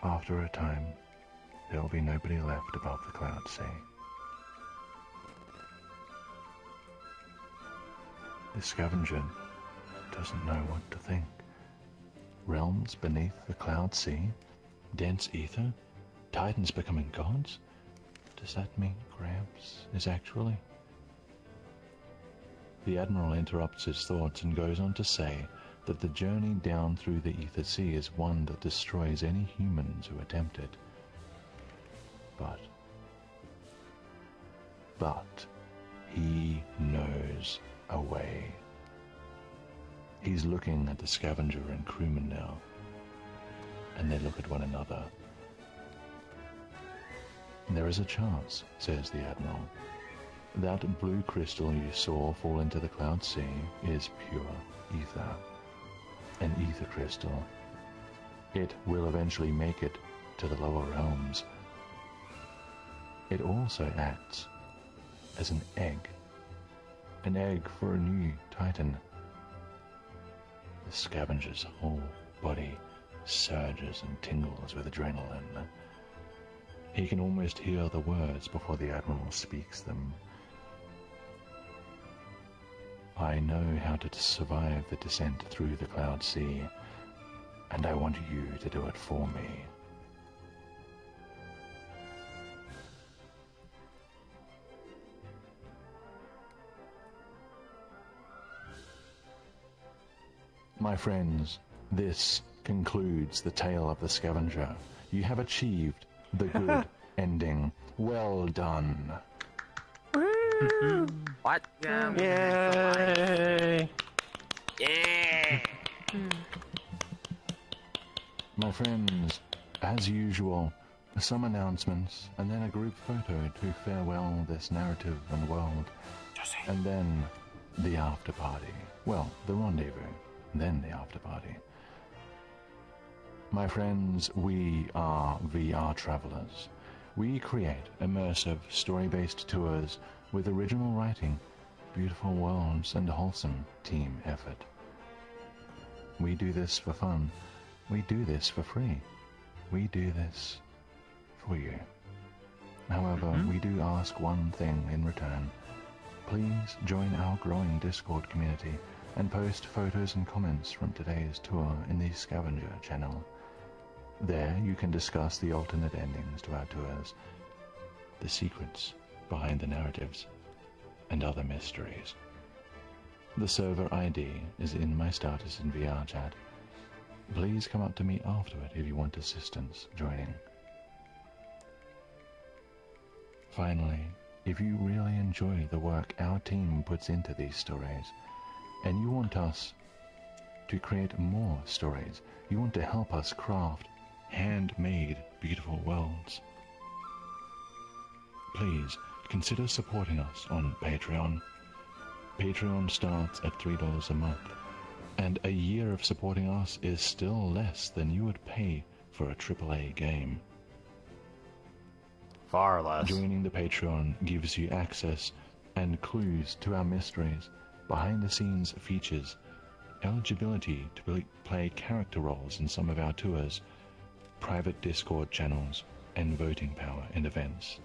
Speaker 2: After a time, there will be nobody left above the cloud sea. The Scavenger doesn't know what to think. Realms beneath the cloud sea, dense ether, Titans becoming gods? Does that mean Gramps is actually? The Admiral interrupts his thoughts and goes on to say that the journey down through the ether sea is one that destroys any humans who attempt it. But he knows a way. He's looking at the Scavenger and crewman now, and they look at one another. There is a chance, says the Admiral. That blue crystal you saw fall into the cloud sea is pure ether. An ether crystal. It will eventually make it to the lower realms. It also acts as an egg for a new Titan. The Scavenger's whole body surges and tingles with adrenaline. He can almost hear the words before the Admiral speaks them. I know how to survive the descent through the cloud sea, and I want you to do it for me. My friends, this concludes the tale of the Scavenger. You have achieved the good ending. Well done.
Speaker 18: What?
Speaker 10: Yay!
Speaker 18: Yeah!
Speaker 2: My friends, as usual, some announcements, and then a group photo to farewell this narrative and world. And then the after party. Well, the rendezvous, then the after party. My friends, we are VRTravellers. We create immersive, story-based tours with original writing, beautiful worlds, and wholesome team effort. We do this for fun. We do this for free. We do this for you. However, we do ask one thing in return. Please join our growing Discord community and post photos and comments from today's tour in the Scavenger channel. There you can discuss the alternate endings to our tours, the secrets behind the narratives, and other mysteries. The server ID is in my status in VR chat. Please come up to me afterward if you want assistance joining. Finally, if you really enjoy the work our team puts into these stories, and you want us to create more stories, you want to help us craft handmade beautiful worlds, please consider supporting us on Patreon. Patreon starts at $3 a month, and a year of supporting us is still less than you would pay for a AAA game.
Speaker 5: Far less.
Speaker 2: Joining the Patreon gives you access and clues to our mysteries, behind-the-scenes features, eligibility to play character roles in some of our tours, private Discord channels, and voting power in events.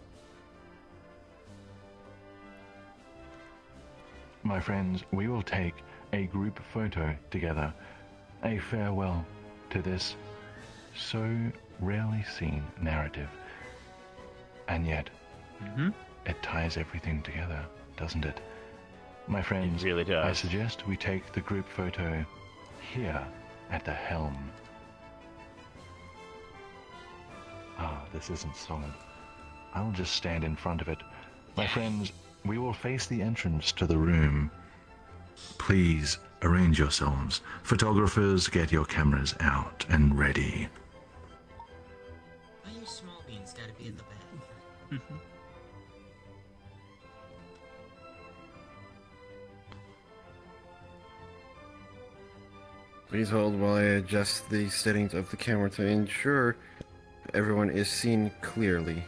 Speaker 2: My friends, we will take a group photo together, a farewell to this so rarely seen narrative. And yet, it ties everything together, doesn't it? My friends,
Speaker 5: it really does.
Speaker 2: I suggest we take the group photo here at the helm. Ah, this isn't solid. I'll just stand in front of it. My friends, we will face the entrance to the room. Please arrange yourselves. Photographers, get your cameras out and ready.
Speaker 6: Why you small beans gotta be at the back?
Speaker 13: Please hold while I adjust the settings of the camera to ensure everyone is seen clearly.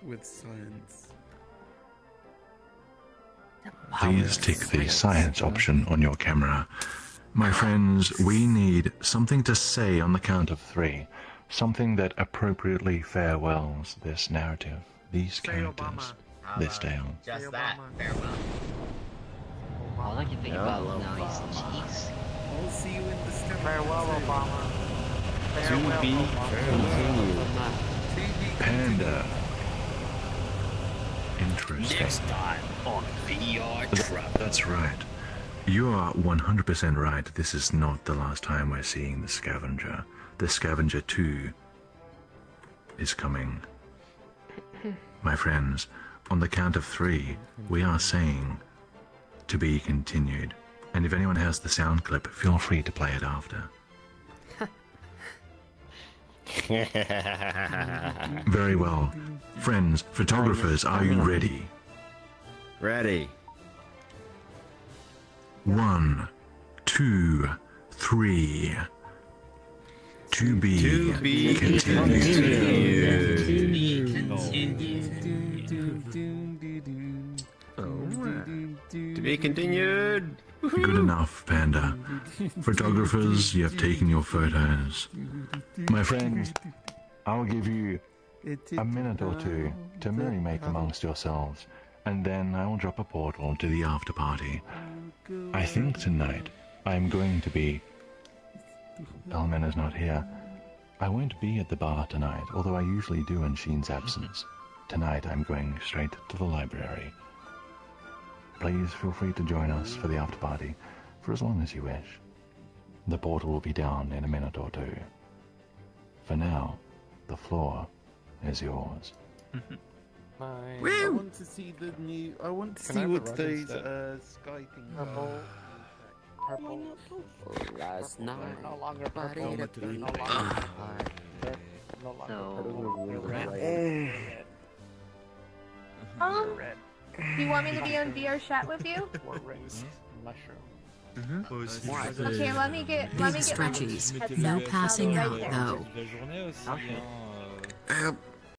Speaker 4: With science.
Speaker 2: Please tick the science option on your camera. My friends, we need something to say on the count of 3. Something that appropriately farewells this narrative, these characters, this tale.
Speaker 6: Just that. Farewell.
Speaker 15: All I can think about now is cheese.
Speaker 4: I'll see you in the sky.
Speaker 17: Farewell, Obama.
Speaker 5: To be continued.
Speaker 2: Panda. Interesting.
Speaker 18: Next time on VRTravellers.
Speaker 2: That's right. You are 100% right. This is not the last time we're seeing the Scavenger. The Scavenger 2 is coming. My friends, on the count of 3, we are saying to be continued. And if anyone has the sound clip, feel free to play it after. Very well. Friends, photographers, are you ready?
Speaker 5: Ready.
Speaker 2: 1, 2, 3. To be
Speaker 5: To be continued.
Speaker 2: Good enough, Panda. Photographers, you have taken your photos. My friends, I'll give you a minute or 2 to merry-make amongst yourselves, and then I will drop a portal to the after-party. I think tonight I'm going to be... Elmen is not here. I won't be at the bar tonight, although I usually do in Sheen's absence. Tonight I'm going straight to the library. Please feel free to join us for the after-party for as long as you wish. The portal will be down in a minute or 2. For now, the floor is yours.
Speaker 4: I want to see the new. I want to see what those Sky things are.
Speaker 17: Purple.
Speaker 18: Last night.
Speaker 17: No longer purple.
Speaker 18: Body
Speaker 17: No longer red. No longer purple. Red.
Speaker 19: Do you want me to be on VR chat with you?
Speaker 17: Or red. Mushroom.
Speaker 19: Okay, let me get
Speaker 16: Big stretchies. No passing out, though.
Speaker 17: Okay.